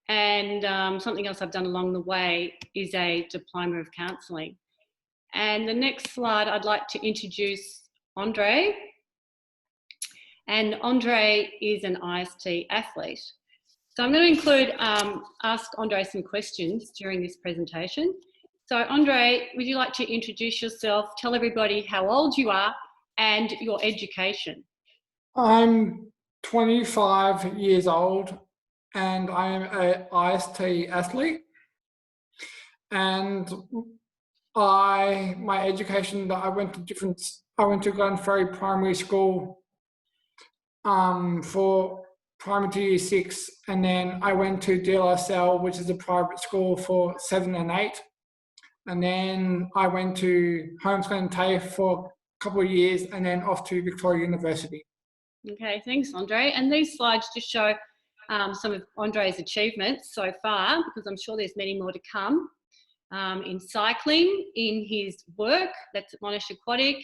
Speaker 6: And something else I've done along the way is a diploma of counselling. And the next slide, I'd like to introduce Andre. And Andre is an IST athlete. So I'm going to include, ask Andre some questions during this presentation. So Andre, would you like to introduce yourself, tell everybody how old you are and your education?
Speaker 7: I'm 25 years old and I am an IST athlete. And my education, I went to Glen Ferry Primary School for primary to year 6, and then I went to DLSL, which is a private school, for 7 and 8. And then I went to Kellie Tait for a couple of years and then off to Victoria University.
Speaker 6: Okay, thanks, Andre. And these slides just show some of Andre's achievements so far, because I'm sure there's many more to come. In cycling, in his work, that's at Monash Aquatic,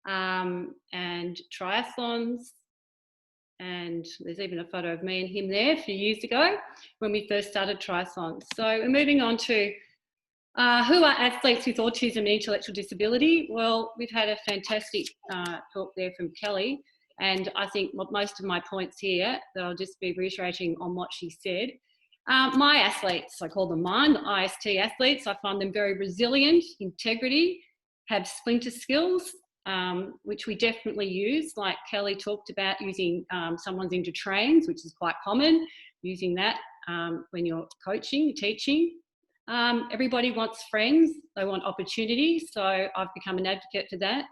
Speaker 6: and triathlons. And there's even a photo of me and him there a few years ago when we first started triathlons. So we're moving on to who are athletes with autism and intellectual disability? Well, we've had a fantastic talk there from Kelly, and I think most of my points here, that I'll just be reiterating on what she said. My athletes, I call them mine, the IST athletes, I find them very resilient, integrity, have splinter skills, which we definitely use, like Kelly talked about, using someone's into trains, which is quite common, using that when you're coaching, teaching. Everybody wants friends, they want opportunities, so I've become an advocate for that.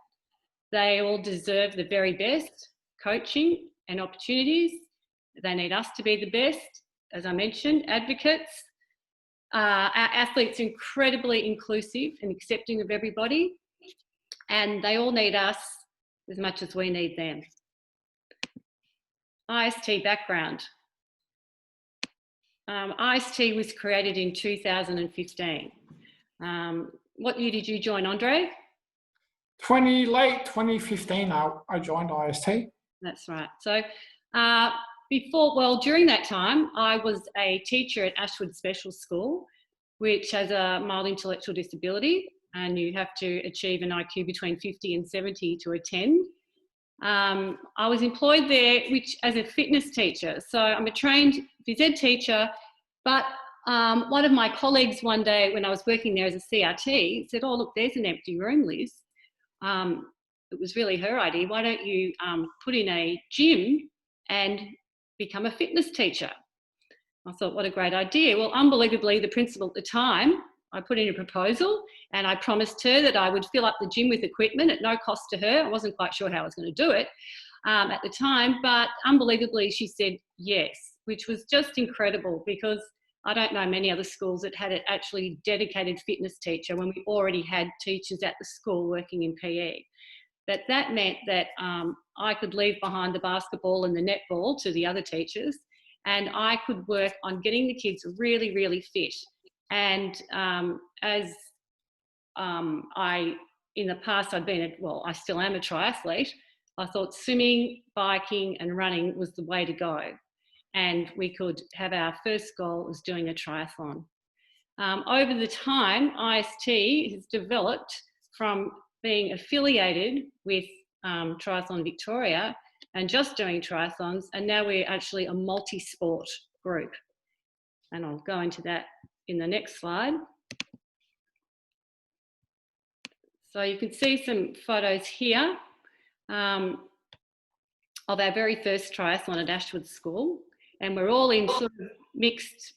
Speaker 6: They all deserve the very best coaching and opportunities. They need us to be the best, as I mentioned, advocates. Our athletes are incredibly inclusive and accepting of everybody, and they all need us as much as we need them. IST background. IST was created in 2015. What year did you join, Andre?
Speaker 7: Late 2015, I joined IST.
Speaker 6: That's right. So during that time, I was a teacher at Ascui Special School, which has a mild intellectual disability, and you have to achieve an IQ between 50 and 70 to attend. I was employed there as a fitness teacher. So I'm a trained phys ed teacher, but one of my colleagues one day when I was working there as a CRT said, "Oh, look, there's an empty room, Liz." It was really her idea. Why don't you put in a gym and become a fitness teacher? I thought, what a great idea. Well, unbelievably, the principal at the time, I put in a proposal and I promised her that I would fill up the gym with equipment at no cost to her. I wasn't quite sure how I was going to do it. at the time, but unbelievably she said yes, which was just incredible, because I don't know many other schools that had an actually dedicated fitness teacher when we already had teachers at the school working in PE. But that meant that I could leave behind the basketball and the netball to the other teachers, and I could work on getting the kids really, really fit. And as in the past I'd been, I still am a triathlete, I thought swimming, biking and running was the way to go. And we could have our first goal as doing a triathlon. Over the time, IST has developed from being affiliated with Triathlon Victoria and just doing triathlons, and now we're actually a multi-sport group. And I'll go into that in the next slide. So you can see some photos here of our very first triathlon at Ashwood School, and we're all in sort of mixed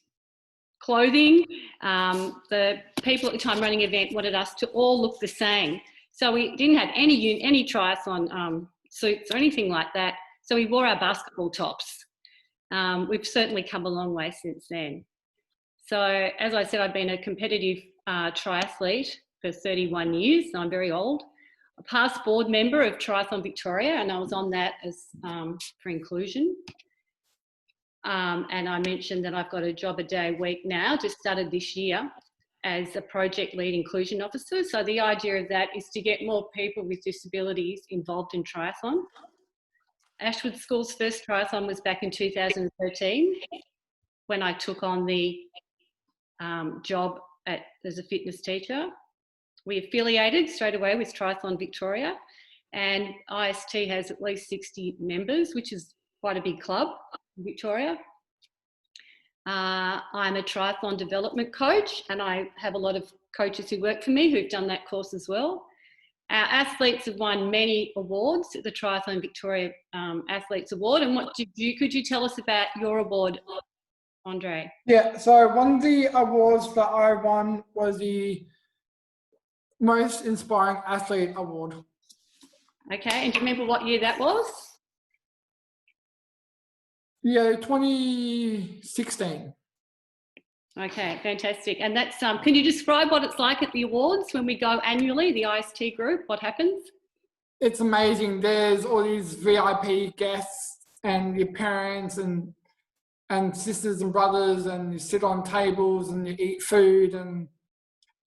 Speaker 6: clothing. The people at the time running the event wanted us to all look the same. So we didn't have any triathlon suits or anything like that. So we wore our basketball tops. We've certainly come a long way since then. So as I said, I've been a competitive triathlete for 31 years, so I'm very old. A past board member of Triathlon Victoria, and I was on that as for inclusion. And I mentioned that I've got a job a day a week now, just started this year as a project lead inclusion officer. So the idea of that is to get more people with disabilities involved in triathlon. Ashwood School's first triathlon was back in 2013 when I took on the job as a fitness teacher. We affiliated straight away with Triathlon Victoria, and IST has at least 60 members, which is quite a big club in Victoria. I'm a triathlon development coach, and I have a lot of coaches who work for me who've done that course as well. Our athletes have won many awards at the Triathlon Victoria Athletes Award. And could you tell us about your award, Andre?
Speaker 7: Yeah, so one of the awards that I won was the Most Inspiring Athlete Award.
Speaker 6: Okay, and do you remember what year that was?
Speaker 7: Yeah, 2016.
Speaker 6: Okay, fantastic. And that's, can you describe what it's like at the awards when we go annually, the IST group, what happens?
Speaker 7: It's amazing. There's all these VIP guests and your parents and sisters and brothers, and you sit on tables and you eat food, and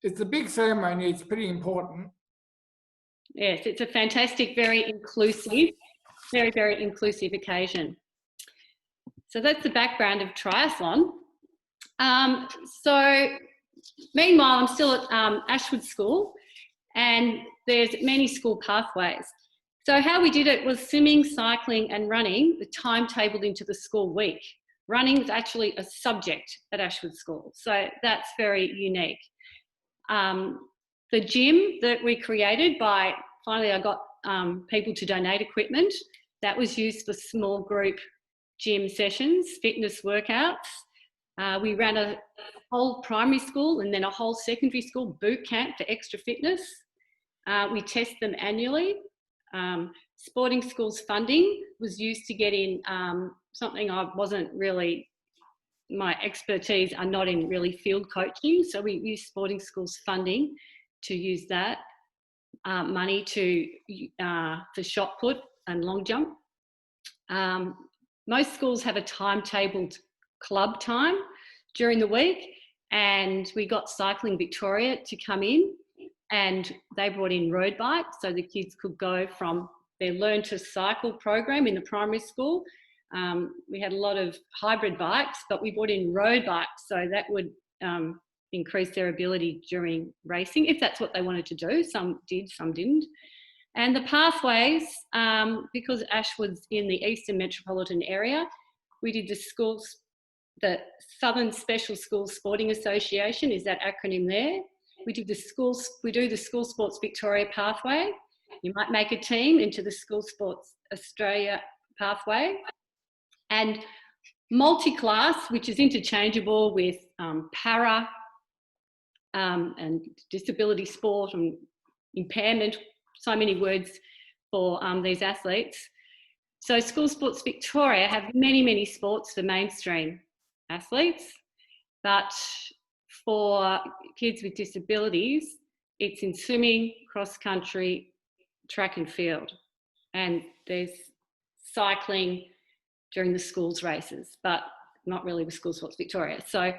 Speaker 7: it's a big ceremony. It's pretty important.
Speaker 6: Yes, it's a fantastic, very inclusive, very, very inclusive occasion. So that's the background of triathlon. So meanwhile, I'm still at Ashwood School, and there's many school pathways. So how we did it was swimming, cycling and running, the timetabled into the school week. Running was actually a subject at Ashwood School, so that's very unique. The gym that we created finally I got people to donate equipment. That was used for small group gym sessions, fitness workouts. We ran a whole primary school and then a whole secondary school boot camp for extra fitness. We test them annually. Sporting schools funding was used to get in something I wasn't really, my expertise are not in really field coaching. So we used sporting schools funding to use that money for shot put and long jump. Most schools have a timetabled club time during the week, and we got Cycling Victoria to come in, and they brought in road bikes so the kids could go from their Learn to Cycle program in the primary school. We had a lot of hybrid bikes, but we brought in road bikes, so that would increase their ability during racing, if that's what they wanted to do. Some did, some didn't. And the pathways, because Ashwood's in the Eastern Metropolitan area, we did the Southern Special Schools Sporting Association is that acronym there. We do the School Sports Victoria pathway. You might make a team into the School Sports Australia pathway. And multi-class, which is interchangeable with para and disability sport and impairment, so many words for these athletes. So School Sports Victoria have many, many sports for mainstream athletes, but for kids with disabilities, it's in swimming, cross country, track and field. And there's cycling during the schools races, but not really with School Sports Victoria. So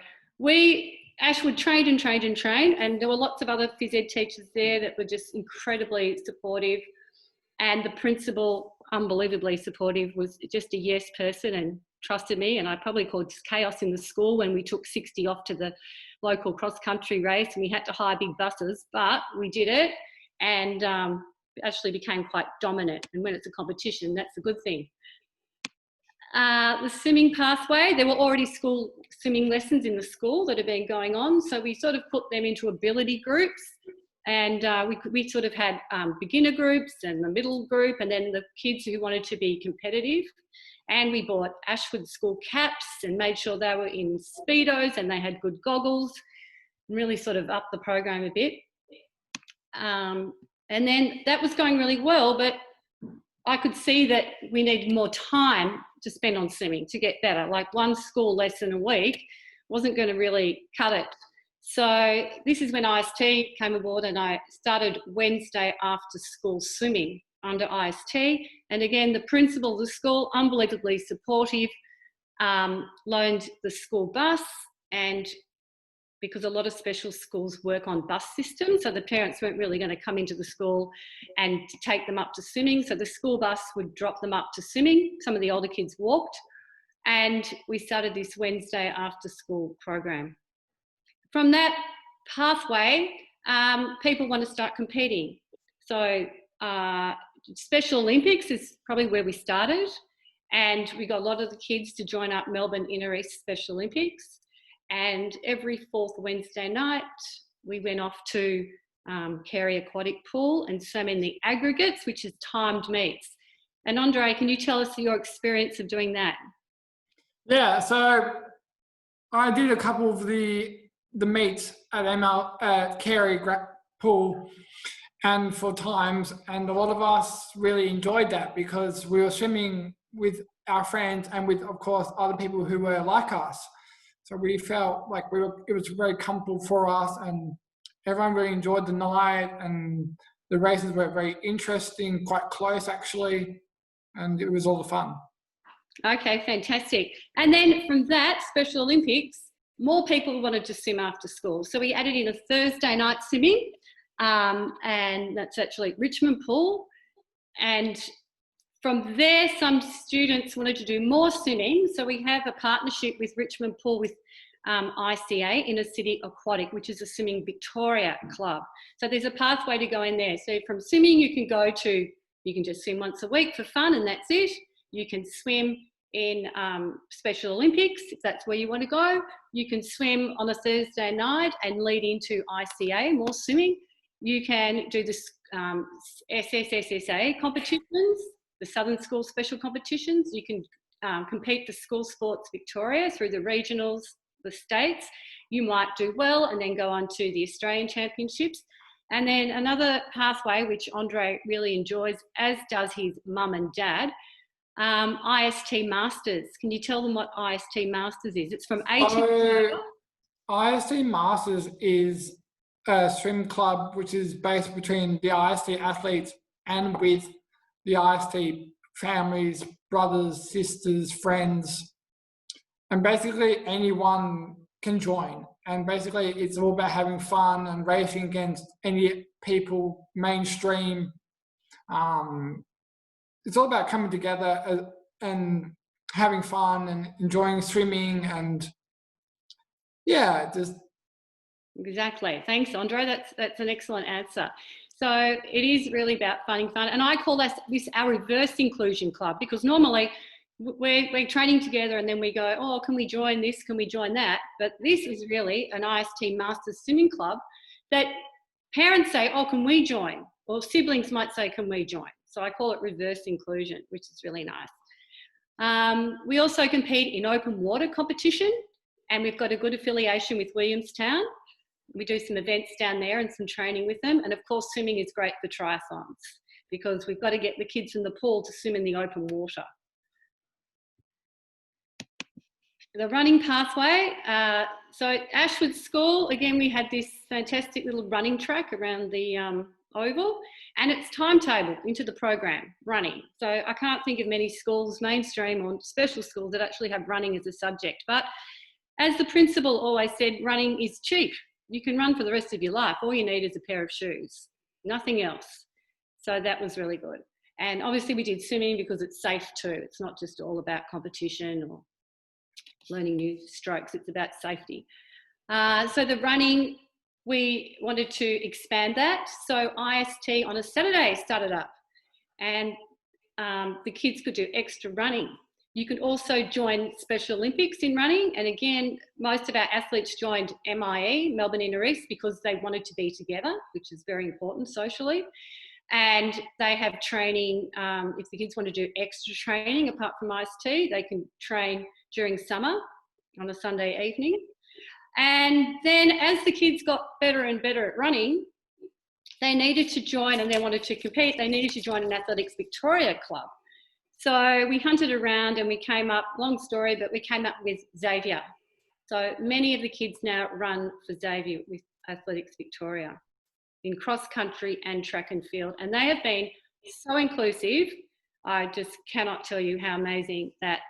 Speaker 6: Ashwood trained, and there were lots of other phys ed teachers there that were just incredibly supportive. And the principal, unbelievably supportive, was just a yes person and trusted me. And I probably caused chaos in the school when we took 60 off to the local cross-country race and we had to hire big buses, but we did it and actually became quite dominant. And when it's a competition, that's a good thing. The swimming pathway, there were already school swimming lessons in the school that have been going on. So we sort of put them into ability groups. And we sort of had beginner groups and the middle group and then the kids who wanted to be competitive. And we bought Ashwood school caps and made sure they were in Speedos and they had good goggles and really sort of upped the program a bit. And then that was going really well, but I could see that we needed more time to spend on swimming to get better. Like one school lesson a week wasn't going to really cut it. So this is when IST came aboard and I started Wednesday after school swimming under IST. And again, the principal of the school, unbelievably supportive, loaned the school bus, and because a lot of special schools work on bus systems, so the parents weren't really going to come into the school and take them up to swimming. So the school bus would drop them up to swimming. Some of the older kids walked, and we started this Wednesday after school program. From that pathway, people want to start competing. So Special Olympics is probably where we started, and we got a lot of the kids to join up Melbourne Inner East Special Olympics. And every fourth Wednesday night, we went off to Carey Aquatic Pool and swam in the aggregates, which is timed meets. And Andre, can you tell us your experience of doing that?
Speaker 7: Yeah, so I did a couple of the meets at Carey Pool and for times, and a lot of us really enjoyed that because we were swimming with our friends and with, of course, other people who were like us. So we felt like it was very comfortable for us, and everyone really enjoyed the night, and the races were very interesting, quite close actually, and it was all the fun. Okay, fantastic. And then from that, Special Olympics, more people wanted to swim after school. So we added in a Thursday night swimming, and that's actually Richmond Pool. And from there, some students wanted to do more swimming. So we have a partnership with Richmond Pool with ICA, Inner City Aquatic, which is a Swimming Victoria club. So there's a pathway to go in there. So from swimming, you can just swim once a week for fun and that's it. You can swim in Special Olympics, if that's where you want to go. You can swim on a Thursday night and lead into ICA, more swimming. You can do the SSSSA competitions, the Southern School Special Competitions. You can compete for School Sports Victoria through the regionals, the states. You might do well and then go on to the Australian Championships. And then another pathway, which Andre really enjoys, as does his mum and dad, IST Masters. Can you tell them what IST Masters is? It's from 18. IST Masters is a swim club which is based between the IST athletes and with the IST families, brothers, sisters, friends, and basically anyone can join. And basically it's all about having fun and racing against any people, mainstream. It's all about coming together and having fun and enjoying swimming, and yeah, just
Speaker 6: exactly. Thanks, Andre. That's an excellent answer. So it is really about fun, and I call this our reverse inclusion club, because normally we're training together and then we go, oh, can we join this? Can we join that? But this is really an IST Masters Swimming Club that parents say, oh, can we join? Or siblings might say, can we join? So I call it reverse inclusion, which is really nice. We also compete in open water competition, and we've got a good affiliation with Williamstown. We do some events down there and some training with them. And of course, swimming is great for triathlons. because we've got to get the kids from the pool to swim in the open water. The running pathway. So at Ashwood School, again, we had this fantastic little running track around the oval, and it's timetabled into the program, running. So I can't think of many schools, mainstream or special schools, that actually have running as a subject. But as the principal always said, running is cheap. You can run for the rest of your life. All you need is a pair of shoes, nothing else. So that was really good. And obviously we did swimming because it's safe too. It's not just all about competition or learning new strokes, it's about safety. So the running, we wanted to expand that. So IST on a Saturday started up, and the kids could do extra running. You could also join Special Olympics in running. And again, most of our athletes joined MIE, Melbourne Inner East, because they wanted to be together, which is very important socially. And they have training, if the kids want to do extra training apart from IST, they can train during summer on a Sunday evening. And then as the kids got better and better at running, they needed to join, and they wanted to compete, they needed to join an Athletics Victoria club. So we hunted around and we came up, long story, but we came up with Xavier. So many of the kids now run for Xavier with Athletics Victoria in cross country and track and field. And they have been so inclusive. I just cannot tell you how amazing that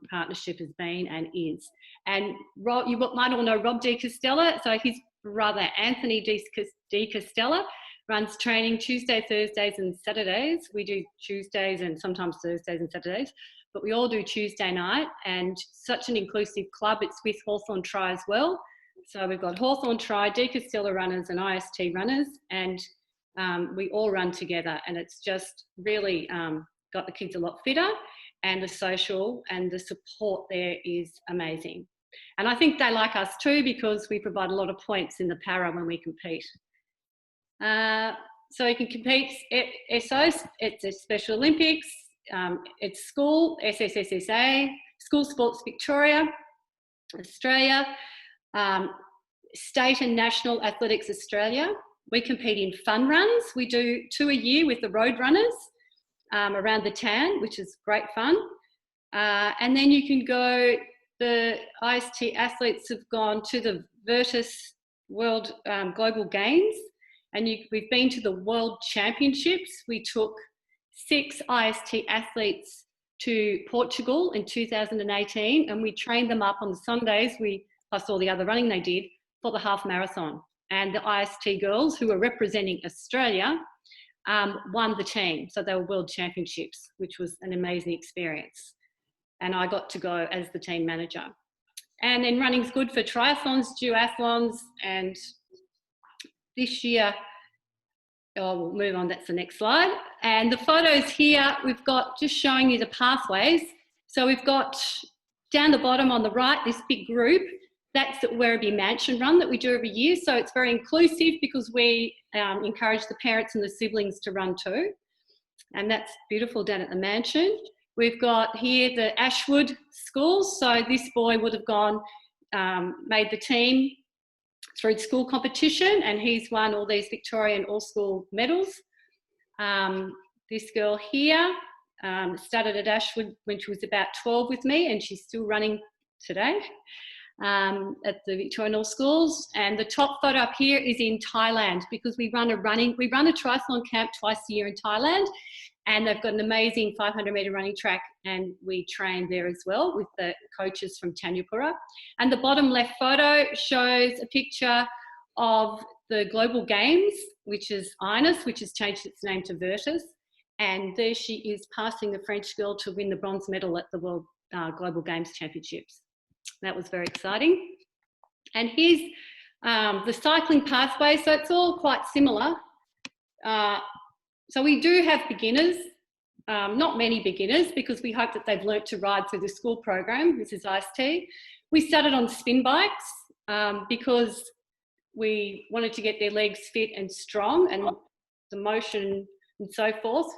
Speaker 6: partnership has been and is. And Rob, you might all know Rob De Castella. So his brother, Anthony De Castella, runs training Tuesday, Thursdays and Saturdays. We do Tuesdays and sometimes Thursdays and Saturdays, but we all do Tuesday night, and such an inclusive club. It's with Hawthorn Tri as well. So we've got Hawthorn Tri, De Castella runners and IST runners, and we all run together, and it's just really got the kids a lot fitter, and the social and the support there is amazing. And I think they like us too, because we provide a lot of points in the para when we compete. So you can compete SOs, it's a Special Olympics, it's school, SSSSA, School Sports Victoria, Australia, State and National Athletics Australia. We compete in fun runs. We do 2 a year with the road runners around the town, which is great fun. And then you can go, the IST athletes have gone to the Virtus World Global Games, and we've been to the World Championships. We took 6 IST athletes to Portugal in 2018, and we trained them up on the Sundays, plus all the other running they did, for the half marathon. And the IST girls, who were representing Australia, won the team. So they were World Championships, which was an amazing experience. And I got to go as the team manager. And then running's good for triathlons, duathlons, and this year, we'll move on, that's the next slide. And the photos here, we've got just showing you the pathways. So we've got down the bottom on the right, this big group, that's the Werribee Mansion Run that we do every year. So it's very inclusive because we encourage the parents and the siblings to run too. And that's beautiful down at the mansion. We've got here the Ashwood schools. So this boy would have gone, made the team through school competition, and he's won all these Victorian all-school medals. This girl here started at Ashwood when she was about 12 with me, and she's still running today at the Victorian All Schools. And the top photo up here is in Thailand, because we run a triathlon camp twice a year in Thailand, and they've got an amazing 500-metre running track, and we train there as well with the coaches from Tanyapura. And the bottom left photo shows a picture of the Global Games, which is Ines, which has changed its name to Virtus. And there she is passing the French girl to win the bronze medal at the World Global Games Championships. That was very exciting. And here's the cycling pathway. So it's all quite similar. So we do have beginners, not many beginners, because we hope that they've learnt to ride through the school program. This is IST. We started on spin bikes because we wanted to get their legs fit and strong, and the motion and so forth.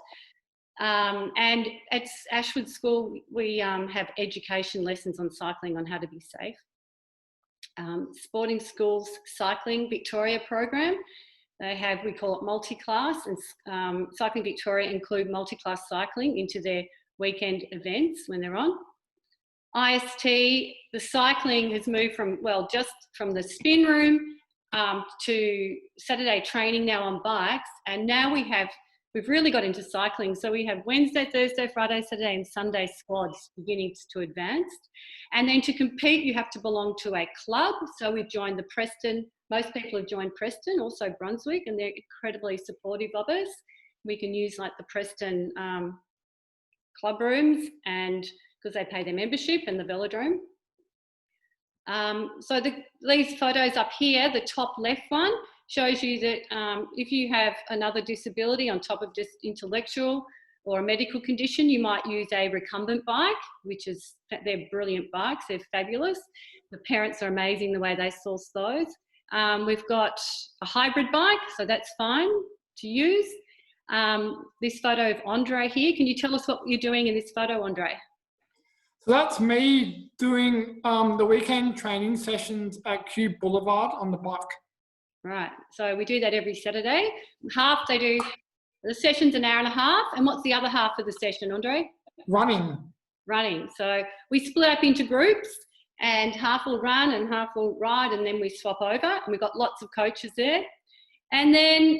Speaker 6: And at Ashwood School, we have education lessons on cycling, on how to be safe. Sporting Schools Cycling Victoria program. They have, we call it multi-class, and Cycling Victoria include multi-class cycling into their weekend events when they're on. IST, the cycling has moved from, well, just from the spin room to Saturday training now on bikes, and now we've really got into cycling. So we have Wednesday, Thursday, Friday, Saturday and Sunday squads, beginnings to advanced. And then to compete, you have to belong to a club. So we've joined the Preston, most people have joined Preston, also Brunswick, and they're incredibly supportive of us. We can use like the Preston club rooms, and because they pay their membership, and the velodrome. So these photos up here, the top left one, shows you that if you have another disability on top of just intellectual or a medical condition, you might use a recumbent bike, they're brilliant bikes, they're fabulous. The parents are amazing the way they source those. We've got a hybrid bike, so that's fine to use. This photo of Andre here, can you tell us what you're doing in this photo, Andre?
Speaker 7: So that's me doing the weekend training sessions at Q Boulevard on the bike.
Speaker 6: Right, so we do that every Saturday. The session's an hour and a half, and what's the other half of the session, Andre? Running. So we split up into groups, and half will run and half will ride, and then we swap over, and we've got lots of coaches there. And then,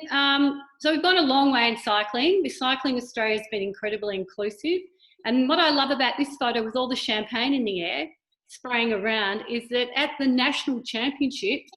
Speaker 6: so we've gone a long way in cycling. The Cycling Australia has been incredibly inclusive. And what I love about this photo with all the champagne in the air spraying around is that at the national championships,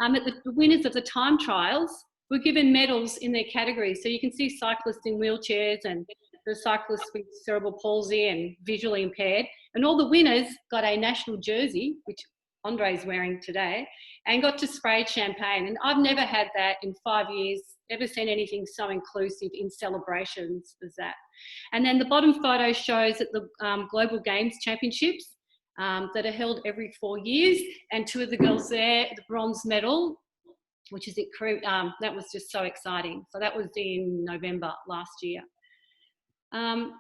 Speaker 6: at the winners of the time trials were given medals in their categories. So you can see cyclists in wheelchairs and the cyclists with cerebral palsy and visually impaired. And all the winners got a national jersey, which Andre's wearing today, and got to spray champagne. And I've never had that in 5 years, never seen anything so inclusive in celebrations as that. And then the bottom photo shows that the Global Games Championships that are held every 4 years, and two of the girls there, the bronze medal, which is that was just so exciting. So that was in November last year. And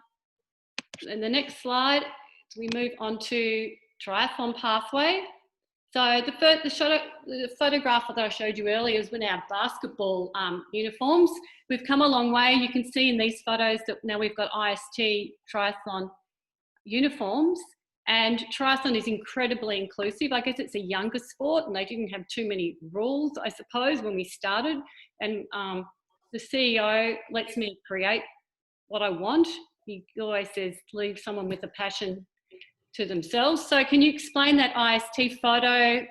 Speaker 6: the next slide, we move on to triathlon pathway. So the photograph that I showed you earlier is with our basketball uniforms. We've come a long way. You can see in these photos that now we've got IST triathlon uniforms, and triathlon is incredibly inclusive. I guess it's a younger sport and they didn't have too many rules, I suppose, when we started. And the CEO lets me create what I want. He always says, leave someone with a passion to themselves. So can you explain that IST photo,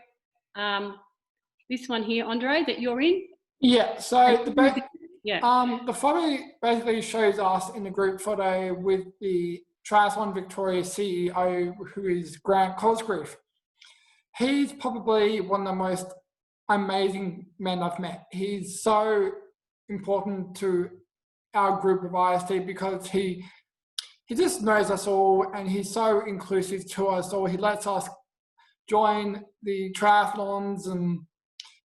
Speaker 6: this one here, Andre, that you're in?
Speaker 7: Yeah, so the photo basically shows us in the group photo with the Triathlon Victoria CEO, who is Grant Cosgrove. He's probably one of the most amazing men I've met. He's so important to our group of IST because he just knows us all, and he's so inclusive to us all. He lets us join the triathlons, and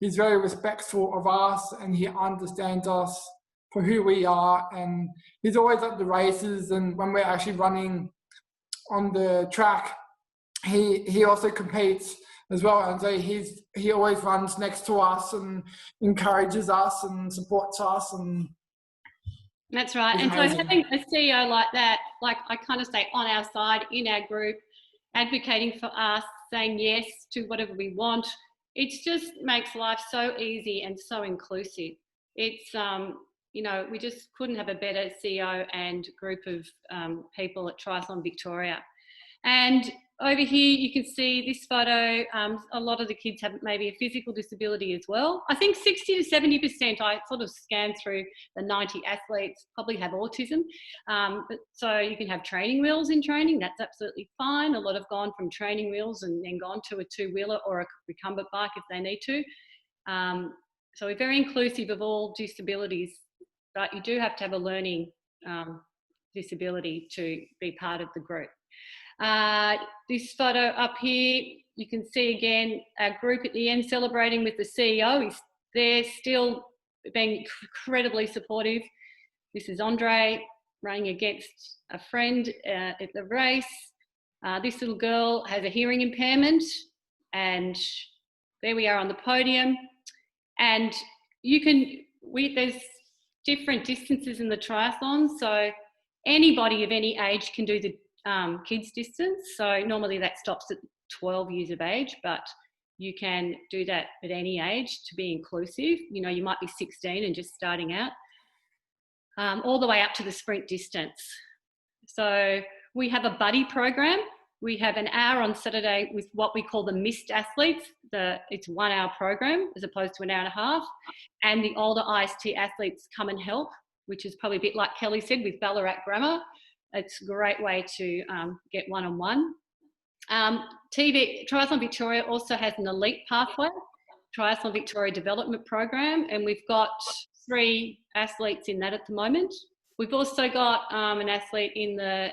Speaker 7: he's very respectful of us, and he understands us for who we are. And he's always at the races, and when we're actually running on the track, he also competes as well. And so he always runs next to us and encourages us and supports us. And
Speaker 6: that's right. And so having a CEO like that, like I kind of say, on our side, in our group, advocating for us, saying yes to whatever we want, it just makes life so easy and so inclusive. It's, we just couldn't have a better CEO and group of people at Triathlon Victoria. And over here, you can see this photo. A lot of the kids have maybe a physical disability as well. I think 60 to 70%, I sort of scanned through the 90 athletes, probably have autism. So you can have training wheels in training. That's absolutely fine. A lot have gone from training wheels and then gone to a two-wheeler or a recumbent bike if they need to. So we're very inclusive of all disabilities, but you do have to have a learning disability to be part of the group. This photo up here, you can see again our group at the end celebrating with the CEO. He's there still being incredibly supportive. This is Andre running against a friend at the race. This little girl has a hearing impairment, and there we are on the podium. And you can there's different distances in the triathlon, so anybody of any age can do the kids distance. So normally that stops at 12 years of age, but you can do that at any age to be inclusive. You know, you might be 16 and just starting out, all the way up to the sprint distance. So we have a buddy program. We have an hour on Saturday with what we call the missed athletes. It's a 1 hour program as opposed to an hour and a half. And the older IST athletes come and help, which is probably a bit like Kelly said with Ballarat Grammar. It's a great way to get one-on-one. Triathlon Victoria also has an elite pathway, Triathlon Victoria Development Program, and we've got 3 athletes in that at the moment. We've also got an athlete in the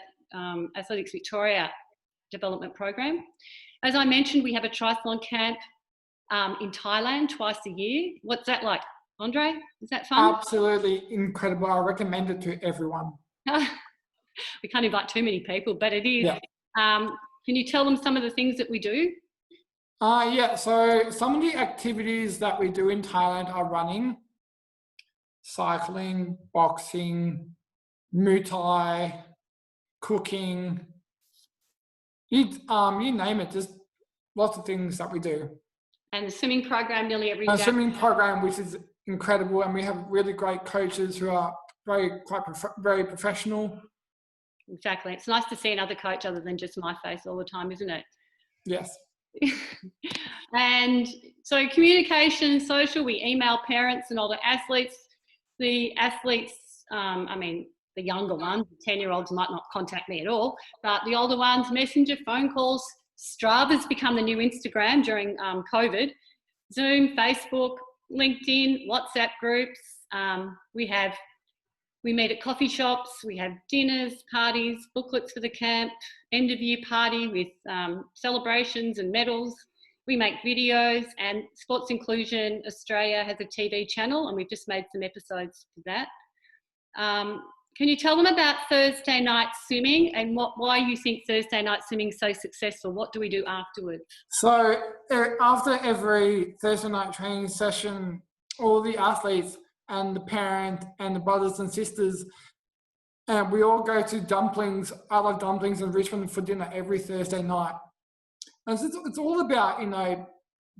Speaker 6: Athletics Victoria Development Program. As I mentioned, we have a triathlon camp in Thailand twice a year. What's that like, Andre? Is that fun?
Speaker 7: Absolutely incredible. I recommend it to everyone.
Speaker 6: We can't invite too many people, but it is.
Speaker 7: Yeah.
Speaker 6: Can you tell them some of the things that we do?
Speaker 7: Yeah, so some of the activities that we do in Thailand are running, cycling, boxing, Muay Thai, cooking, you name it, just lots of things that we do.
Speaker 6: And the swimming program nearly every day.
Speaker 7: A swimming program, which is incredible, and we have really great coaches who are very professional.
Speaker 6: Exactly. It's nice to see another coach other than just my face all the time, isn't it?
Speaker 7: Yes.
Speaker 6: And so communication, social, we email parents and older athletes. The athletes, the younger ones, the 10-year-olds might not contact me at all, but the older ones, messenger, phone calls. Strava's become the new Instagram during COVID. Zoom, Facebook, LinkedIn, WhatsApp groups. We meet at coffee shops, we have dinners, parties, booklets for the camp, end of year party with celebrations and medals. We make videos, and Sports Inclusion Australia has a TV channel, and we've just made some episodes for that. Can you tell them about Thursday night swimming and why you think Thursday night swimming is so successful? What do we do afterwards?
Speaker 7: So after every Thursday night training session, all the athletes and the parent and the brothers and sisters, and we all go to dumplings. I love dumplings in Richmond for dinner every Thursday night. And it's all about,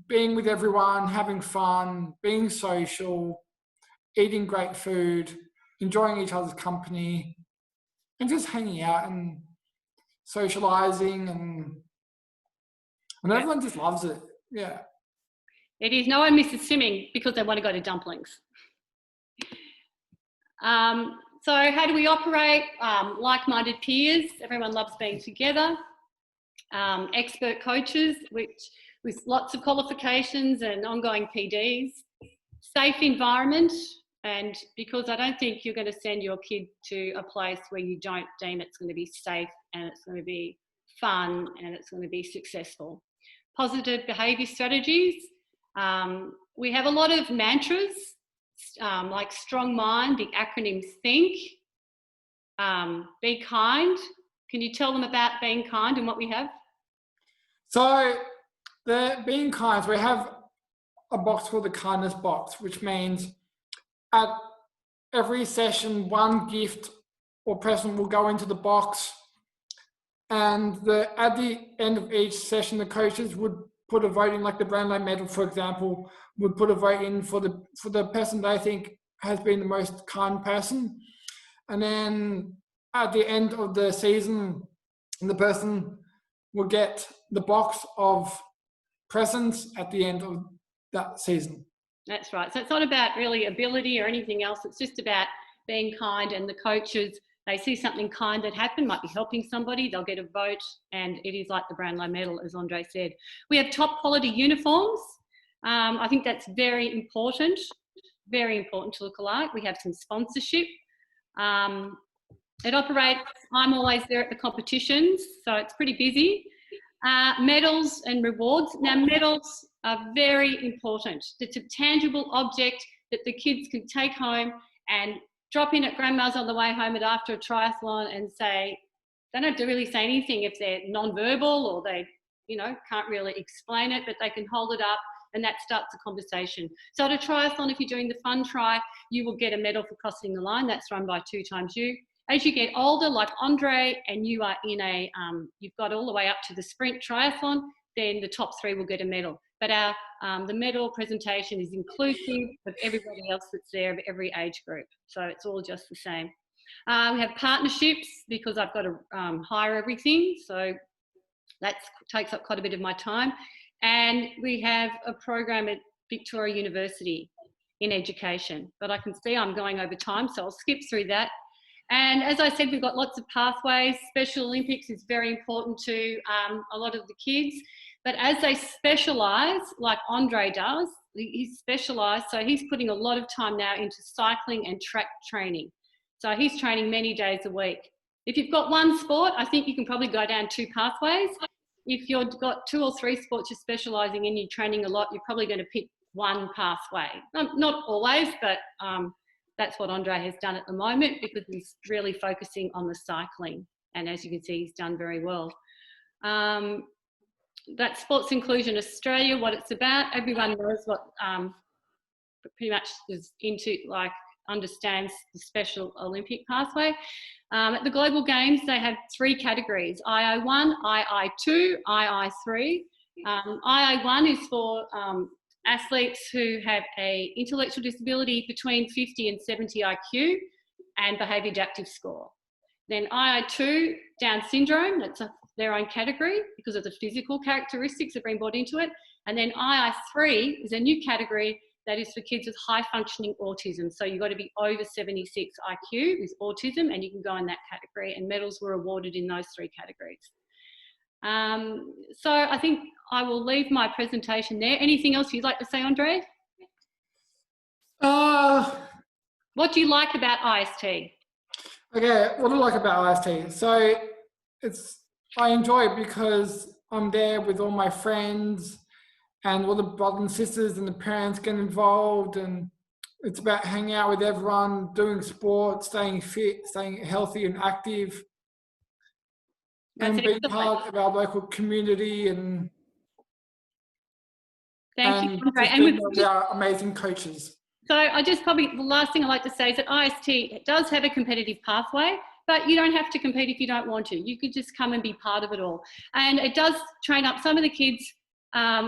Speaker 7: being with everyone, having fun, being social, eating great food, enjoying each other's company, and just hanging out and socializing, and everyone just loves it. Yeah.
Speaker 6: It is. No one misses swimming because they want to go to dumplings. So how do we operate? Like-minded peers. Everyone loves being together. Expert coaches, with lots of qualifications and ongoing PDs. Safe environment. And because I don't think you're going to send your kid to a place where you don't deem it's going to be safe and it's going to be fun and it's going to be successful. Positive behaviour strategies. We have a lot of mantras, like strong mind, the acronym THINK, be kind. Can you tell them about being kind and what we have?
Speaker 7: So the being kind, we have a box called the kindness box, which means at every session, one gift or present will go into the box, and at the end of each session, the coaches would put a vote in, like the Brownlow medal, for example, would put a vote in for the person they think has been the most kind person. And then at the end of the season, the person will get the box of presents at the end of that season.
Speaker 6: That's right. So it's not about really ability or anything else. It's just about being kind, and the coaches, they see something kind that happened, might be helping somebody, they'll get a vote, and it is like the Brownlow medal, as Andre said. We have top quality uniforms. I think that's very important to look alike. We have some sponsorship. It operates, I'm always there at the competitions, so it's pretty busy. Medals and rewards. Now, medals are very important. It's a tangible object that the kids can take home and drop in at grandma's on the way home after a triathlon and say, they don't have to really say anything if they're non-verbal or they, can't really explain it, but they can hold it up and that starts the conversation. So at a triathlon, if you're doing the fun try, you will get a medal for crossing the line. That's run by 2xU. As you get older, like Andre, and you are in a, you've got all the way up to the sprint triathlon, then the top 3 will get a medal. But our the medal presentation is inclusive of everybody else that's there, of every age group. So it's all just the same. We have partnerships because I've got to hire everything. So that takes up quite a bit of my time. And we have a program at Victoria University in education. But I can see I'm going over time, so I'll skip through that. And as I said, we've got lots of pathways. Special Olympics is very important to a lot of the kids. But as they specialise, like Andre does, he's specialised, so he's putting a lot of time now into cycling and track training. So he's training many days a week. If you've got one sport, I think you can probably go down 2 pathways. If you've got 2 or 3 sports you're specialising in, you're training a lot, you're probably going to pick one pathway. Not always, but that's what Andre has done at the moment because he's really focusing on the cycling. And as you can see, he's done very well. That's Sports Inclusion Australia, what it's about. Everyone knows what pretty much is into, like, understands the Special Olympic pathway. At the Global Games, they have 3 categories: II1, II2, II3. II1 is for athletes who have a intellectual disability between 50 and 70 IQ and behaviour adaptive score. Then II2, Down syndrome, that's their own category because of the physical characteristics that bring brought into it. And then II3 is a new category that is for kids with high functioning autism. So you've got to be over 76 IQ with autism, and you can go in that category, and medals were awarded in those 3 categories. So I think I will leave my presentation there. Anything else you'd like to say, Andre? What do you like about IST?
Speaker 7: Okay, what do I like about IST? So I enjoy it because I'm there with all my friends and all the brothers and sisters and the parents get involved, and it's about hanging out with everyone, doing sport, staying fit, staying healthy and active, and being part of our local community and
Speaker 6: Thank you, Andre.
Speaker 7: And with our amazing coaches.
Speaker 6: So the last thing I'd like to say is that IST does have a competitive pathway, but you don't have to compete if you don't want to. You could just come and be part of it all. And it does train up some of the kids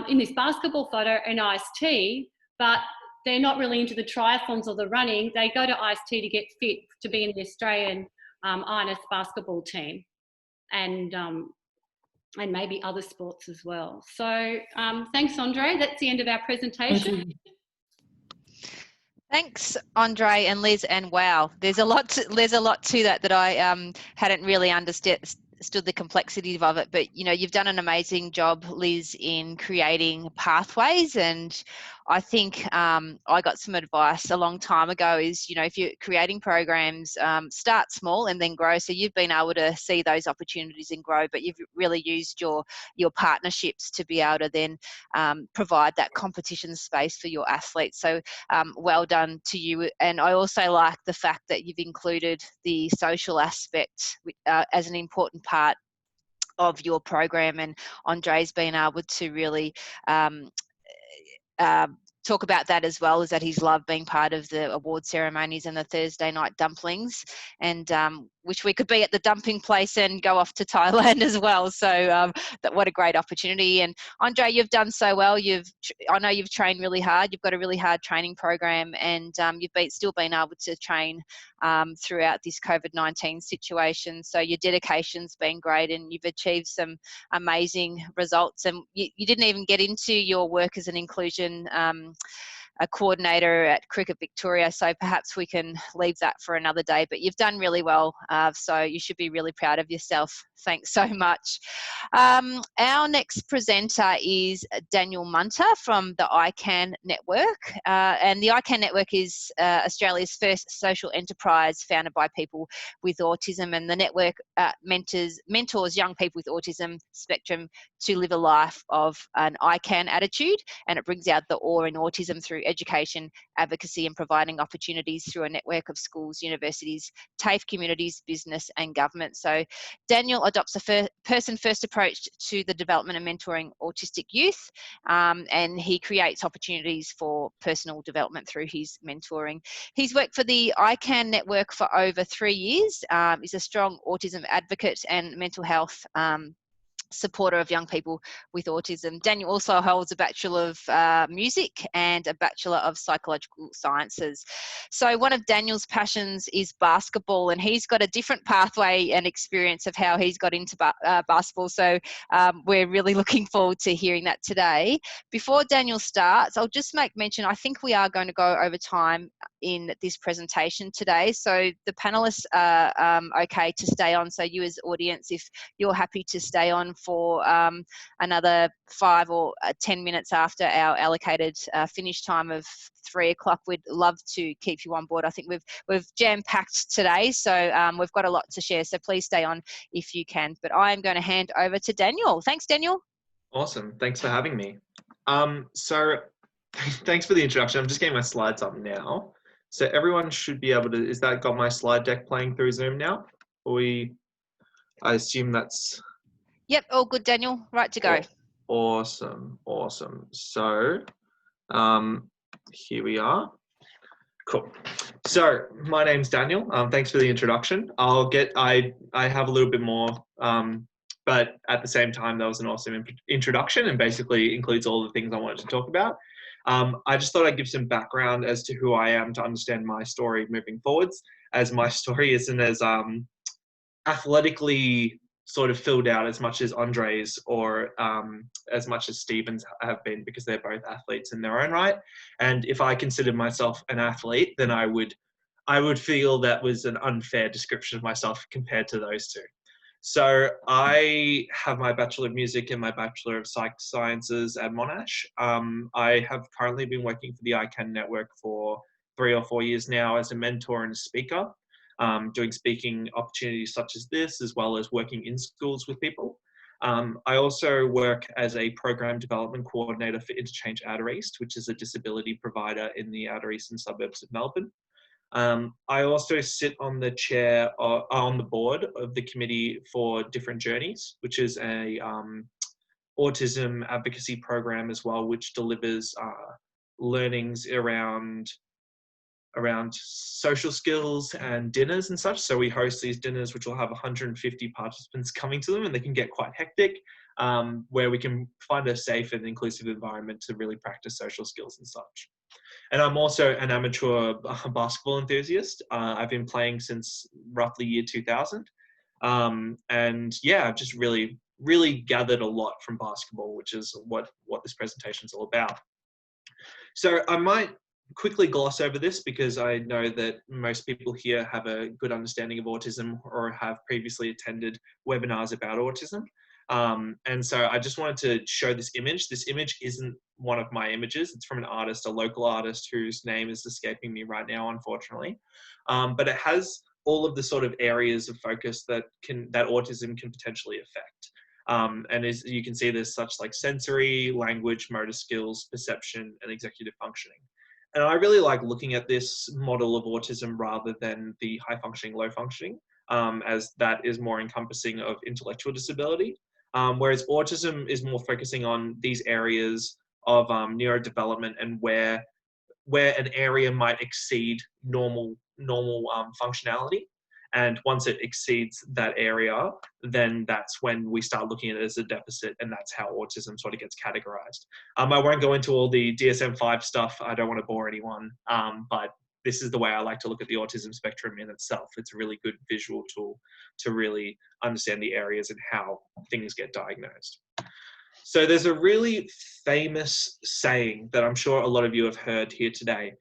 Speaker 6: in this basketball photo in IST, but they're not really into the triathlons or the running. They go to IST to get fit to be in the Australian INS basketball team, and maybe other sports as well. So thanks, Andre. That's the end of our presentation.
Speaker 1: Thanks, Andre and Liz. And wow, there's a lot to that I hadn't really understood the complexity of it. But you know, you've done an amazing job, Liz, in creating pathways. And I think I got some advice a long time ago is, you know, if you're creating programs, start small and then grow. So you've been able to see those opportunities and grow, but you've really used your partnerships to be able to then provide that competition space for your athletes. So well done to you. And I also like the fact that you've included the social aspect as an important part of your program, and Andre's been able to really talk about that as well, is that he's loved being part of the award ceremonies and the Thursday night dumplings, and wish we could be at the dumping place and go off to Thailand as well. So what a great opportunity. And Andre, you've done so well. I know you've trained really hard. You've got a really hard training program, and you've still been able to train throughout this COVID-19 situation. So your dedication's been great, and you've achieved some amazing results. And you didn't even get into your work as an inclusion a coordinator at Cricket Victoria, so perhaps we can leave that for another day, but you've done really well, so you should be really proud of yourself. Thanks so much. Our next presenter is Daniel Munter from the ICANN Network, and the ICANN Network is Australia's first social enterprise founded by people with autism, and the network mentors young people with autism spectrum to live a life of an ICANN attitude, and it brings out the awe in autism through education, advocacy, and providing opportunities through a network of schools, universities, TAFE communities, business and government. So Daniel, I adopts a person-first approach to the development and mentoring autistic youth, and he creates opportunities for personal development through his mentoring. He's worked for the ICANN network for over 3 years. He's a strong autism advocate and mental health supporter of young people with autism. Daniel also holds a Bachelor of Music and a Bachelor of Psychological Sciences. So one of Daniel's passions is basketball, and he's got a different pathway and experience of how he's got into basketball. So we're really looking forward to hearing that today. Before Daniel starts, I'll just make mention, I think we are going to go over time in this presentation today. So the panelists are okay to stay on. So you as audience, if you're happy to stay on for another 5 or 10 minutes after our allocated finish time of 3 o'clock, we'd love to keep you on board. I think we've jam-packed today, so we've got a lot to share, so please stay on if you can. But I am going to hand over to Daniel. Thanks, Daniel.
Speaker 8: Awesome. Thanks for having me. So thanks for the introduction. I'm just getting my slides up now. So everyone should be able to, is that got my slide deck playing through Zoom now? I assume that's...
Speaker 1: Yep, all good, Daniel. Right to go.
Speaker 8: Awesome, awesome. So here we are. Cool. So my name's Daniel. Thanks for the introduction. I have a little bit more, but at the same time, that was an awesome introduction and basically includes all the things I wanted to talk about. I just thought I'd give some background as to who I am to understand my story moving forwards, as my story isn't as athletically sort of filled out as much as Andre's or as much as Stephen's have been, because they're both athletes in their own right. And if I considered myself an athlete, then I would feel that was an unfair description of myself compared to those two. So I have my Bachelor of Music and my Bachelor of Psych Sciences at Monash. I have currently been working for the ICANN network for 3 or 4 years now as a mentor and a speaker, doing speaking opportunities such as this, as well as working in schools with people. I also work as a program development coordinator for Interchange Outer East, which is a disability provider in the outer eastern suburbs of Melbourne. I also sit on the chair, on the board of the Committee for Different Journeys, which is a autism advocacy program as well, which delivers learnings around social skills and dinners and such. So we host these dinners, which will have 150 participants coming to them, and they can get quite hectic, where we can find a safe and inclusive environment to really practice social skills and such. And I'm also an amateur basketball enthusiast. I've been playing since roughly year 2000. And yeah, I've just really gathered a lot from basketball, which is what this presentation is all about. So I might quickly gloss over this because I know that most people here have a good understanding of autism or have previously attended webinars about autism. And so I just wanted to show this image. This image isn't one of my images. It's from an artist, a local artist whose name is escaping me right now, unfortunately. But it has all of the sort of areas of focus that autism can potentially affect. And as you can see, there's such like sensory, language, motor skills, perception, and executive functioning. And I really like looking at this model of autism rather than the high functioning, low functioning, as that is more encompassing of intellectual disability. Whereas autism is more focusing on these areas of neurodevelopment and where an area might exceed normal functionality. And once it exceeds that area, then that's when we start looking at it as a deficit, and that's how autism sort of gets categorized. I won't go into all the DSM-5 stuff. I don't want to bore anyone, but this is the way I like to look at the autism spectrum in itself. It's a really good visual tool to really understand the areas and how things get diagnosed. So there's a really famous saying that I'm sure a lot of you have heard here today.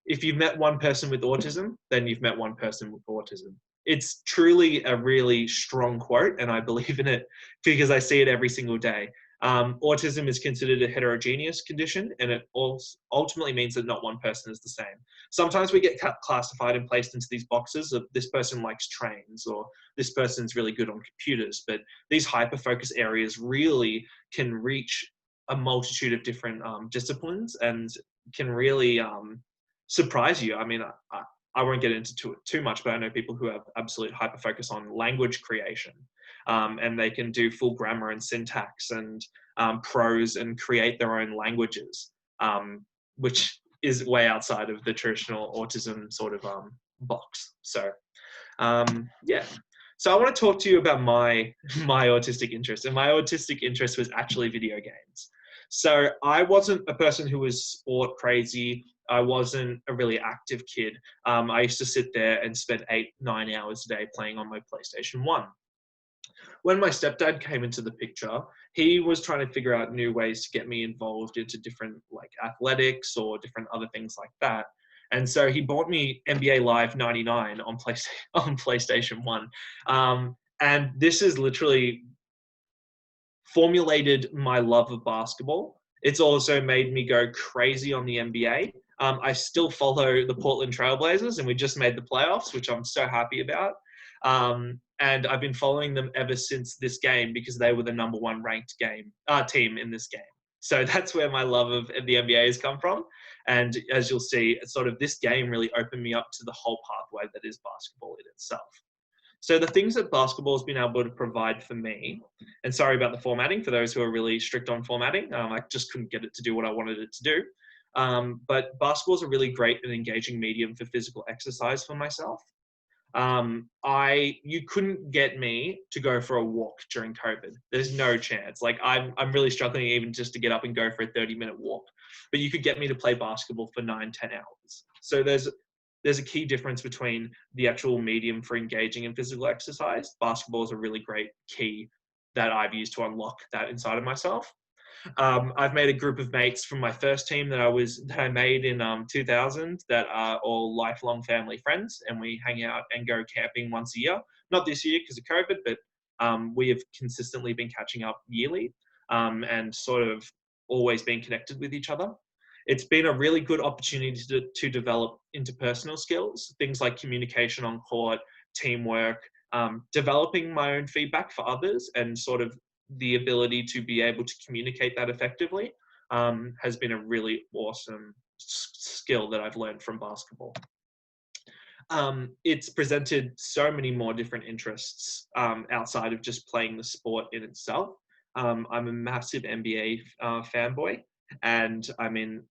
Speaker 8: If you've met one person with autism, then you've met one person with autism. It's truly a really strong quote, and I believe in it because I see it every single day. Autism is considered a heterogeneous condition, and it ultimately means that not one person is the same. Sometimes we get classified and placed into these boxes of this person likes trains or this person's really good on computers, but these hyper-focus areas really can reach a multitude of different disciplines and can really surprise you. I mean, I won't get into it too much, but I know people who have absolute hyper focus on language creation, and they can do full grammar and syntax and prose and create their own languages, which is way outside of the traditional autism sort of box. So yeah. So I want to talk to you about my autistic interest, and my autistic interest was actually video games. So I wasn't a person who was sport crazy. I wasn't a really active kid. I used to sit there and spend 8-9 hours a day playing on my PlayStation 1. When my stepdad came into the picture, he was trying to figure out new ways to get me involved into different like athletics or different other things like that. And so he bought me NBA Live 99 on PlayStation 1. And this has literally formulated my love of basketball. It's also made me go crazy on the NBA. I still follow the Portland Trailblazers, and we just made the playoffs, which I'm so happy about. And I've been following them ever since this game because they were the #1 ranked team in this game. So that's where my love of the NBA has come from. And as you'll see, sort of this game really opened me up to the whole pathway that is basketball in itself. So the things that basketball has been able to provide for me, and sorry about the formatting for those who are really strict on formatting, I just couldn't get it to do what I wanted it to do. But basketball is a really great and engaging medium for physical exercise for myself. You couldn't get me to go for a walk during COVID. There's no chance. Like I'm really struggling even just to get up and go for a 30-minute walk, but you could get me to play basketball for 9-10 hours. So there's a key difference between the actual medium for engaging in physical exercise. Basketball is a really great key that I've used to unlock that inside of myself. I've made a group of mates from my first team that I made in 2000 that are all lifelong family friends, and we hang out and go camping once a year. Not this year because of COVID, but we have consistently been catching up yearly and sort of always been connected with each other. It's been a really good opportunity to develop interpersonal skills, things like communication on court, teamwork, developing my own feedback for others, and sort of the ability to be able to communicate that effectively has been a really awesome skill that I've learned from basketball. It's presented so many more different interests outside of just playing the sport in itself. I'm a massive NBA fanboy, and I mean,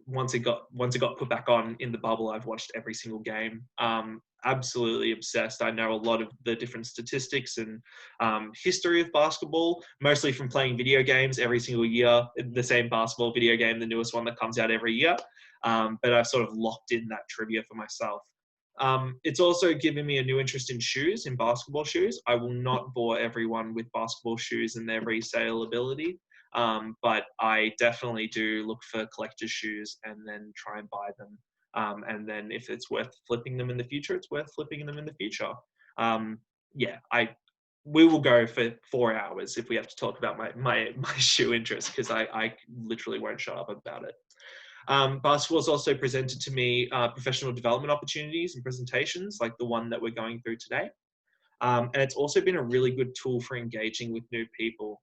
Speaker 8: once it got put back on in the bubble, I've watched every single game. Absolutely obsessed. I know a lot of the different statistics and history of basketball, mostly from playing video games every single year, the same basketball video game, the newest one that comes out every year. But I've sort of locked in that trivia for myself. It's also given me a new interest in shoes, in basketball shoes. I will not bore everyone with basketball shoes and their resale ability. But I definitely do look for collector's shoes and then try and buy them. And then if it's worth flipping them in the future, it's worth flipping them in the future. We will go for 4 hours if we have to talk about my shoe interest, because I literally won't shut up about it. Basketball has also presented to me professional development opportunities and presentations like the one that we're going through today. And it's also been a really good tool for engaging with new people.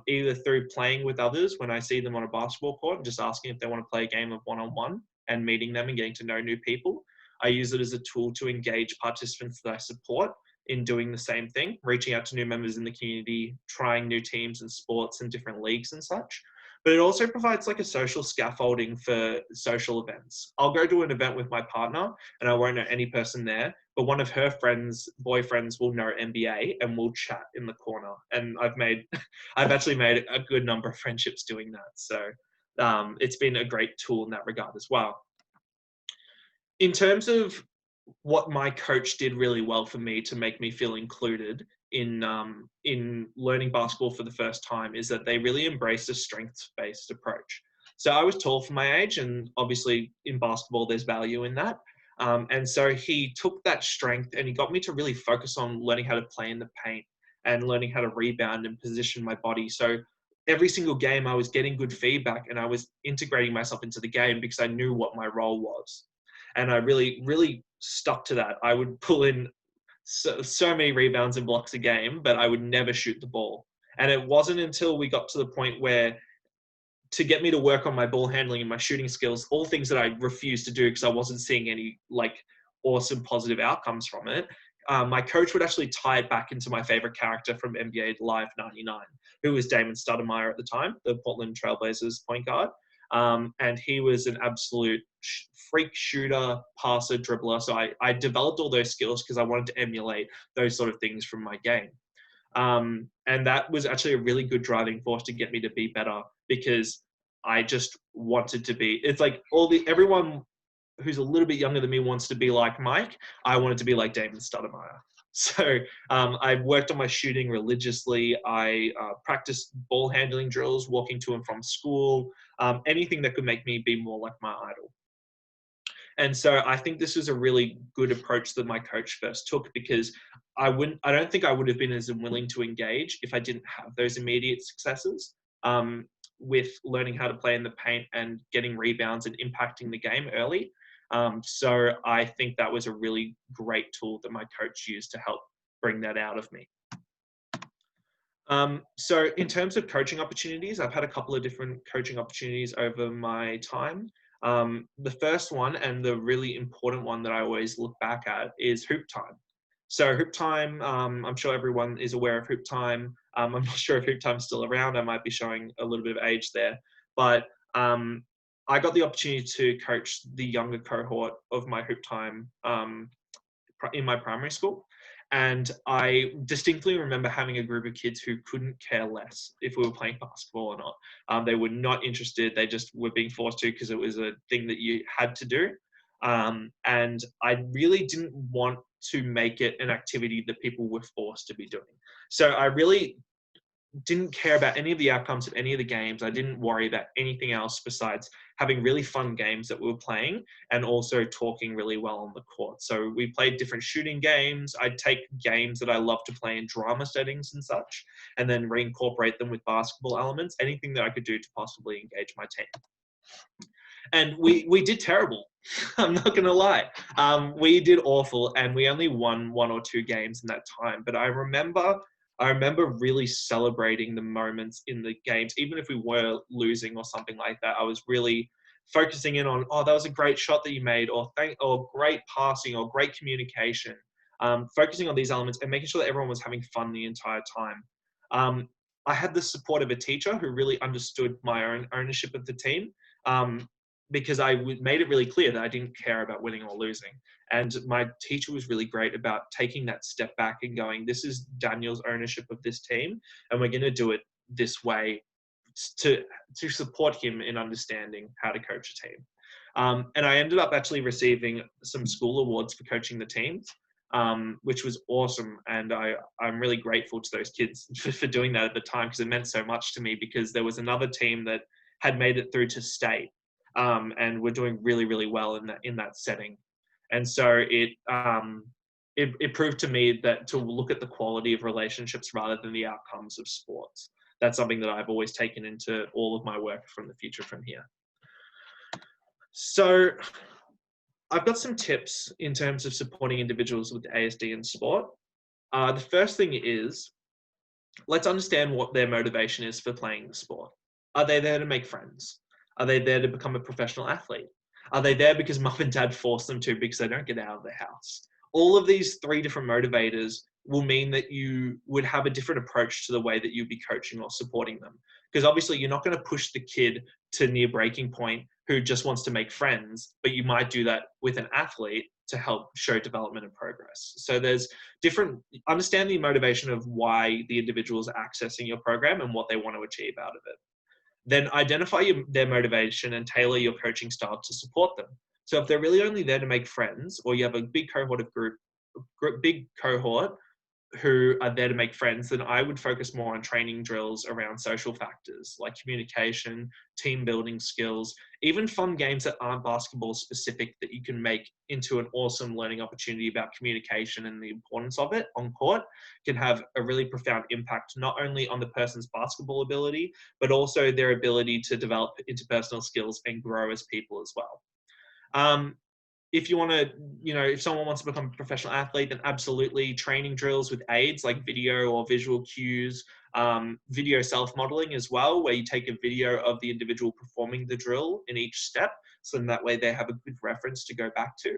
Speaker 8: Either through playing with others when I see them on a basketball court and just asking if they want to play a game of one-on-one and meeting them and getting to know new people. I use it as a tool to engage participants that I support in doing the same thing, reaching out to new members in the community, trying new teams and sports and different leagues and such. But it also provides like a social scaffolding for social events. I'll go to an event with my partner and I won't know any person there, but one of her boyfriends will know NBA and we'll chat in the corner. And I've actually made a good number of friendships doing that. So it's been a great tool in that regard as well. In terms of what my coach did really well for me to make me feel included in learning basketball for the first time is that they really embraced a strengths-based approach. So I was tall for my age, and obviously in basketball there's value in that. And so he took that strength and he got me to really focus on learning how to play in the paint and learning how to rebound and position my body. So every single game I was getting good feedback and I was integrating myself into the game because I knew what my role was. And I really, really stuck to that. I would pull in so many rebounds and blocks a game, but I would never shoot the ball. And it wasn't until we got to the point where, to get me to work on my ball handling and my shooting skills, all things that I refused to do because I wasn't seeing any awesome positive outcomes from it, my coach would actually tie it back into my favorite character from NBA Live 99, who was Damon Stoudemire at the time, the Portland Trailblazers point guard. And he was an absolute freak shooter, passer, dribbler. So I developed all those skills because I wanted to emulate those sort of things from my game. And that was actually a really good driving force to get me to be better, because I just wanted to be, it's like everyone who's a little bit younger than me wants to be like Mike. I wanted to be like Damon Stoudemire. So I worked on my shooting religiously. I practiced ball handling drills, walking to and from school, anything that could make me be more like my idol. And so I think this was a really good approach that my coach first took, because I don't think I would have been as willing to engage if I didn't have those immediate successes with learning how to play in the paint and getting rebounds and impacting the game early. So I think that was a really great tool that my coach used to help bring that out of me. So in terms of coaching opportunities, I've had a couple of different coaching opportunities over my time. The first one, and the really important one that I always look back at, is Hoop Time. So Hoop Time, I'm sure everyone is aware of Hoop Time. I'm not sure if Hoop Time's still around. I might be showing a little bit of age there. But I got the opportunity to coach the younger cohort of my Hoop Time in my primary school. And I distinctly remember having a group of kids who couldn't care less if we were playing basketball or not. They were not interested. They just were being forced to because it was a thing that you had to do. And I really didn't want to make it an activity that people were forced to be doing. So I really didn't care about any of the outcomes of any of the games. I didn't worry about anything else besides having really fun games that we were playing and also talking really well on the court. So we played different shooting games. I'd take games that I love to play in drama settings and such, and then reincorporate them with basketball elements, anything that I could do to possibly engage my team. And we did terrible. I'm not going to lie. We did awful, and we only won 1 or 2 games in that time. But I remember really celebrating the moments in the games, even if we were losing or something like that. I was really focusing in on, oh, that was a great shot that you made, or great passing, or great communication. Focusing on these elements and making sure that everyone was having fun the entire time. I had the support of a teacher who really understood my own ownership of the team, because I made it really clear that I didn't care about winning or losing. And my teacher was really great about taking that step back and going, this is Daniel's ownership of this team, and we're going to do it this way to support him in understanding how to coach a team. And I ended up actually receiving some school awards for coaching the teams, which was awesome. And I'm really grateful to those kids for doing that at the time, because it meant so much to me, because there was another team that had made it through to state, and we're doing really, really well in that setting. And so it proved to me that to look at the quality of relationships rather than the outcomes of sports. That's something that I've always taken into all of my work from the future from here. So I've got some tips in terms of supporting individuals with ASD in sport. The first thing is, let's understand what their motivation is for playing the sport. Are they there to make friends? Are they there to become a professional athlete? Are they there because mum and dad force them to because they don't get out of their house? All of these 3 different motivators will mean that you would have a different approach to the way that you'd be coaching or supporting them. Because obviously you're not going to push the kid to near breaking point who just wants to make friends, but you might do that with an athlete to help show development and progress. So there's understand the motivation of why the individual is accessing your program and what they want to achieve out of it. Then identify their motivation and tailor your coaching style to support them. So if they're really only there to make friends, or you have a big cohort who are there to make friends, then I would focus more on training drills around social factors like communication, team building skills, even fun games that aren't basketball specific that you can make into an awesome learning opportunity about communication and the importance of it on court can have a really profound impact, not only on the person's basketball ability, but also their ability to develop interpersonal skills and grow as people as well. If you want to, if someone wants to become a professional athlete, then absolutely training drills with aids like video or visual cues, video self-modeling as well, where you take a video of the individual performing the drill in each step. So in that way they have a good reference to go back to.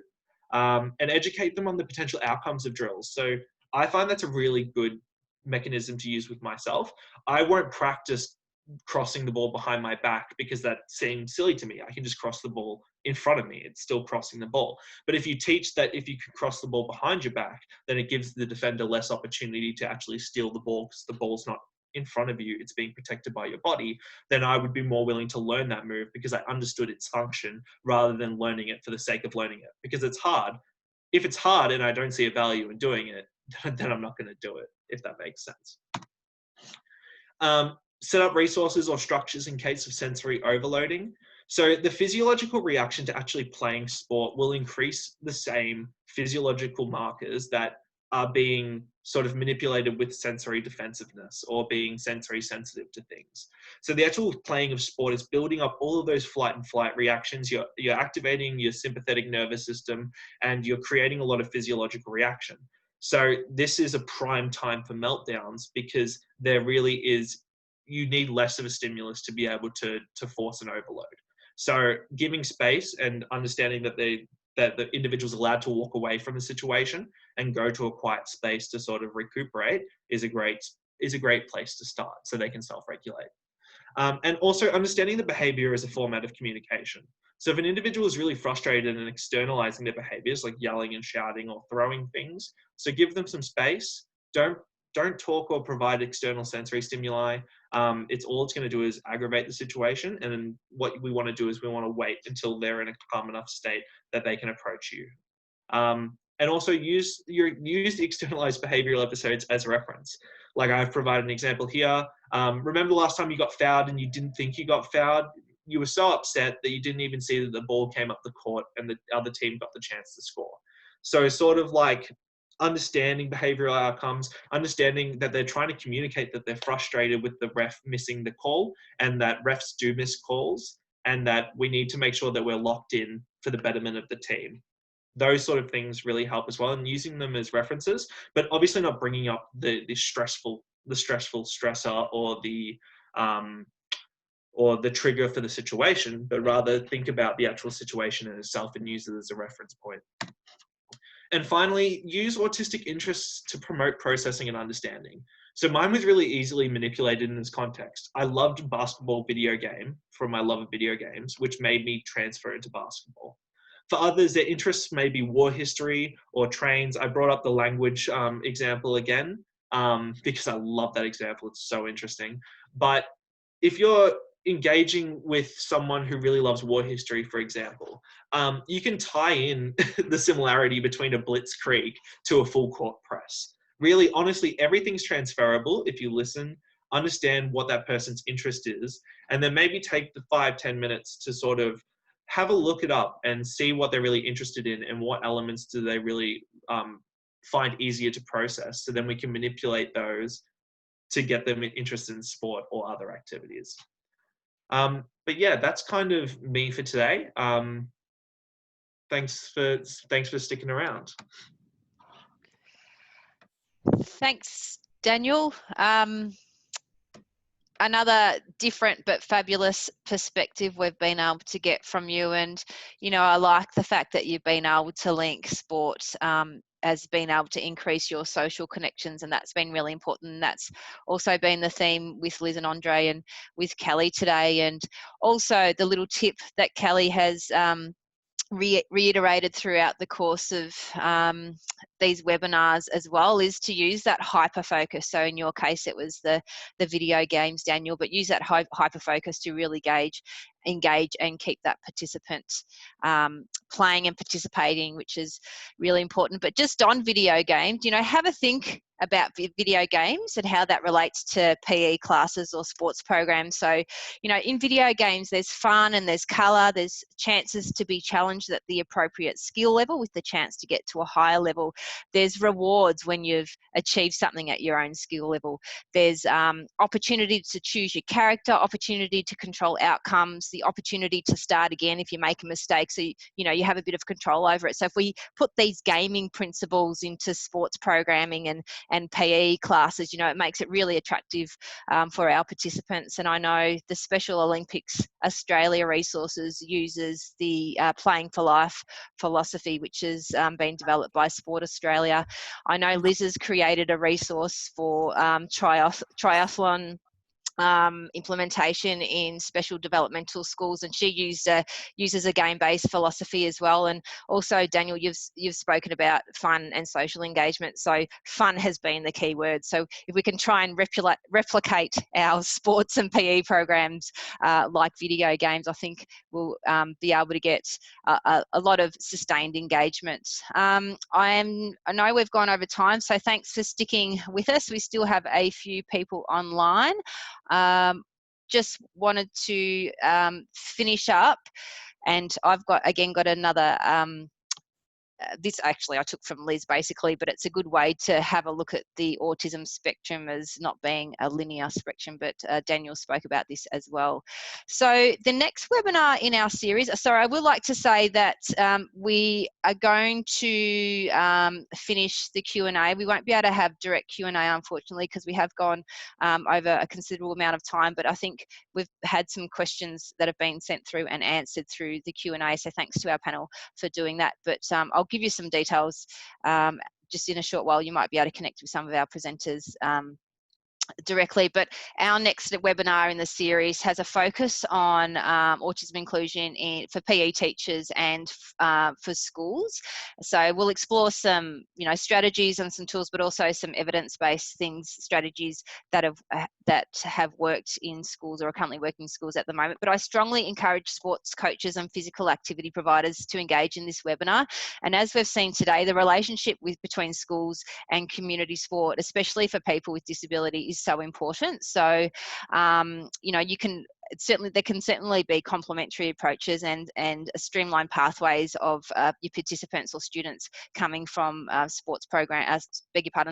Speaker 8: and educate them on the potential outcomes of drills. So I find that's a really good mechanism to use with myself. I won't practice crossing the ball behind my back because that seems silly to me. I can just cross the ball in front of me. It's still crossing the ball. But if you teach that if you can cross the ball behind your back, then it gives the defender less opportunity to actually steal the ball because the ball's not in front of you, it's being protected by your body, then I would be more willing to learn that move because I understood its function rather than learning it for the sake of learning it. Because it's hard. If it's hard and I don't see a value in doing it, then I'm not going to do it, if that makes sense. Set up resources or structures in case of sensory overloading. So the physiological reaction to actually playing sport will increase the same physiological markers that are being sort of manipulated with sensory defensiveness or being sensory sensitive to things. So the actual playing of sport is building up all of those flight and flight reactions. You're activating your sympathetic nervous system and you're creating a lot of physiological reaction. So this is a prime time for meltdowns because there really is, you need less of a stimulus to be able to force an overload. So giving space and understanding that the individual's allowed to walk away from the situation and go to a quiet space to sort of recuperate is a great place to start so they can self-regulate. And also understanding the behavior as a format of communication. So if an individual is really frustrated and externalizing their behaviors, like yelling and shouting or throwing things, so give them some space. Don't talk or provide external sensory stimuli. It's going to do is aggravate the situation. And then what we want to do is we want to wait until they're in a calm enough state that they can approach you. And also use the externalized behavioral episodes as reference. Like I've provided an example here. Remember the last time you got fouled and you didn't think you got fouled? You were so upset that you didn't even see that the ball came up the court and the other team got the chance to score. So sort of like understanding behavioral outcomes, understanding that they're trying to communicate that they're frustrated with the ref missing the call and that refs do miss calls and that we need to make sure that we're locked in for the betterment of the team. Those sort of things really help as well, and using them as references, but obviously not bringing up the stressful stressor or the trigger for the situation, but rather think about the actual situation in itself and use it as a reference point. And finally, use autistic interests to promote processing and understanding. So mine was really easily manipulated in this context. I loved basketball video game from my love of video games, which made me transfer into basketball. For others, their interests may be war history or trains. I brought up the language example again because I love that example. It's so interesting. But if you're engaging with someone who really loves war history, for example, you can tie in the similarity between a blitzkrieg to a full court press. Really, honestly, everything's transferable if you listen, understand what that person's interest is, and then maybe take the 5-10 minutes to sort of have a look it up and see what they're really interested in and what elements do they really find easier to process. So then we can manipulate those to get them interested in sport or other activities. But yeah, that's kind of me for today. Thanks for sticking around.
Speaker 1: Thanks, Daniel. Another different but fabulous perspective we've been able to get from you. And, you know, I like the fact that you've been able to link sport as being able to increase your social connections, and that's been really important. And that's also been the theme with Liz and Andre and with Kellie today. And also the little tip that Kellie has reiterated throughout the course of these webinars as well is to use that hyper focus. So in your case it was the video games, Daniel, but use that hyper focus to really engage and keep that participant playing and participating, which is really important. But just on video games, you know, have a think about video games and how that relates to PE classes or sports programs. So, you know, in video games, there's fun and there's colour, there's chances to be challenged at the appropriate skill level with the chance to get to a higher level. There's rewards when you've achieved something at your own skill level. There's opportunity to choose your character, opportunity to control outcomes, the opportunity to start again if you make a mistake. So, you know, you have a bit of control over it. So if we put these gaming principles into sports programming and and PE classes. You know, it makes it really attractive for our participants. And I know the Special Olympics Australia resources uses the Playing for Life philosophy, which has been developed by Sport Australia. I know Liz has created a resource for triathlon implementation in special developmental schools, and she uses a game-based philosophy as well. And also, Daniel, you've spoken about fun and social engagement. So fun has been the key word. So if we can try and replicate our sports and PE programs like video games, I think we'll be able to get a lot of sustained engagement. I know we've gone over time, so thanks for sticking with us. We still have a few people online. Just wanted to finish up, and I've got another this actually I took from Liz basically, but it's a good way to have a look at the autism spectrum as not being a linear spectrum, but Daniel spoke about this as well. So the next webinar in our series, sorry, I would like to say that we are going to finish the Q&A. We won't be able to have direct Q&A, unfortunately, because we have gone over a considerable amount of time, but I think we've had some questions that have been sent through and answered through the Q&A, so thanks to our panel for doing that. But I'll give you some details just in a short while. You might be able to connect with some of our presenters directly. But our next webinar in the series has a focus on autism inclusion for PE teachers and for schools. So we'll explore some, you know, strategies and some tools, but also some evidence-based strategies that have worked in schools or are currently working in schools at the moment. But I strongly encourage sports coaches and physical activity providers to engage in this webinar. And as we've seen today, the relationship between schools and community sport, especially for people with disability, is so important. So, you know, there can certainly be complementary approaches and streamlined pathways of your participants or students coming from sports program,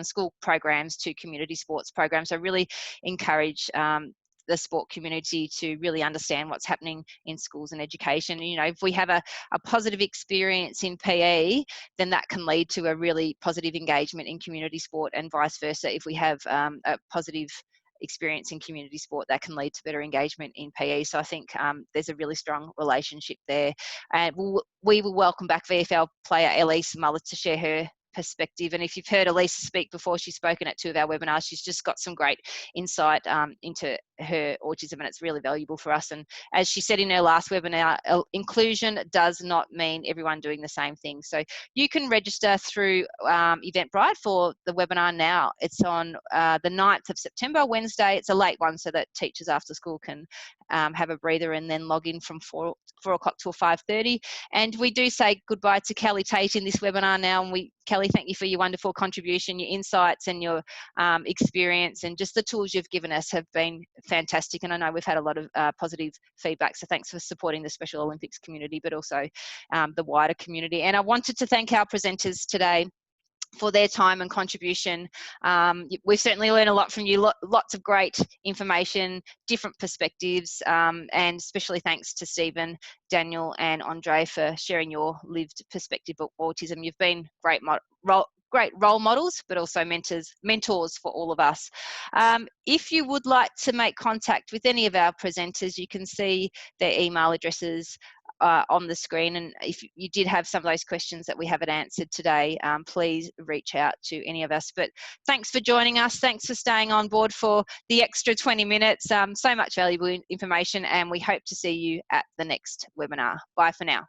Speaker 1: school programs to community sports programs. I really encourage the sport community to really understand what's happening in schools and education. You know, if we have a positive experience in PE, then that can lead to a really positive engagement in community sport, and vice versa. If we have a positive experience in community sport, that can lead to better engagement in PE. So I think there's a really strong relationship there. And we will welcome back VFL player Elise Muller to share her perspective. And if you've heard Elise speak before, she's spoken at 2 of our webinars. She's just got some great insight into her autism, and it's really valuable for us. And as she said in her last webinar, inclusion does not mean everyone doing the same thing. So you can register through Eventbrite for the webinar now. It's on the 9th of September, Wednesday. It's a late one so that teachers after school can have a breather and then log in from 4 o'clock till 5:30. And we do say goodbye to Kellie Tait in this webinar now. And Kellie, thank you for your wonderful contribution. Your insights and your experience and just the tools you've given us have been fantastic. And I know we've had a lot of positive feedback. So thanks for supporting the Special Olympics community, but also the wider community. And I wanted to thank our presenters today for their time and contribution. We've certainly learned a lot from you, lots of great information, different perspectives, and especially thanks to Stephen, Daniel and Andre for sharing your lived perspective of autism. You've been great role models, but also mentors for all of us. If you would like to make contact with any of our presenters, you can see their email addresses on the screen. And if you did have some of those questions that we haven't answered today, please reach out to any of us. But thanks for joining us. Thanks for staying on board for the extra 20 minutes. So much valuable information, and we hope to see you at the next webinar. Bye for now.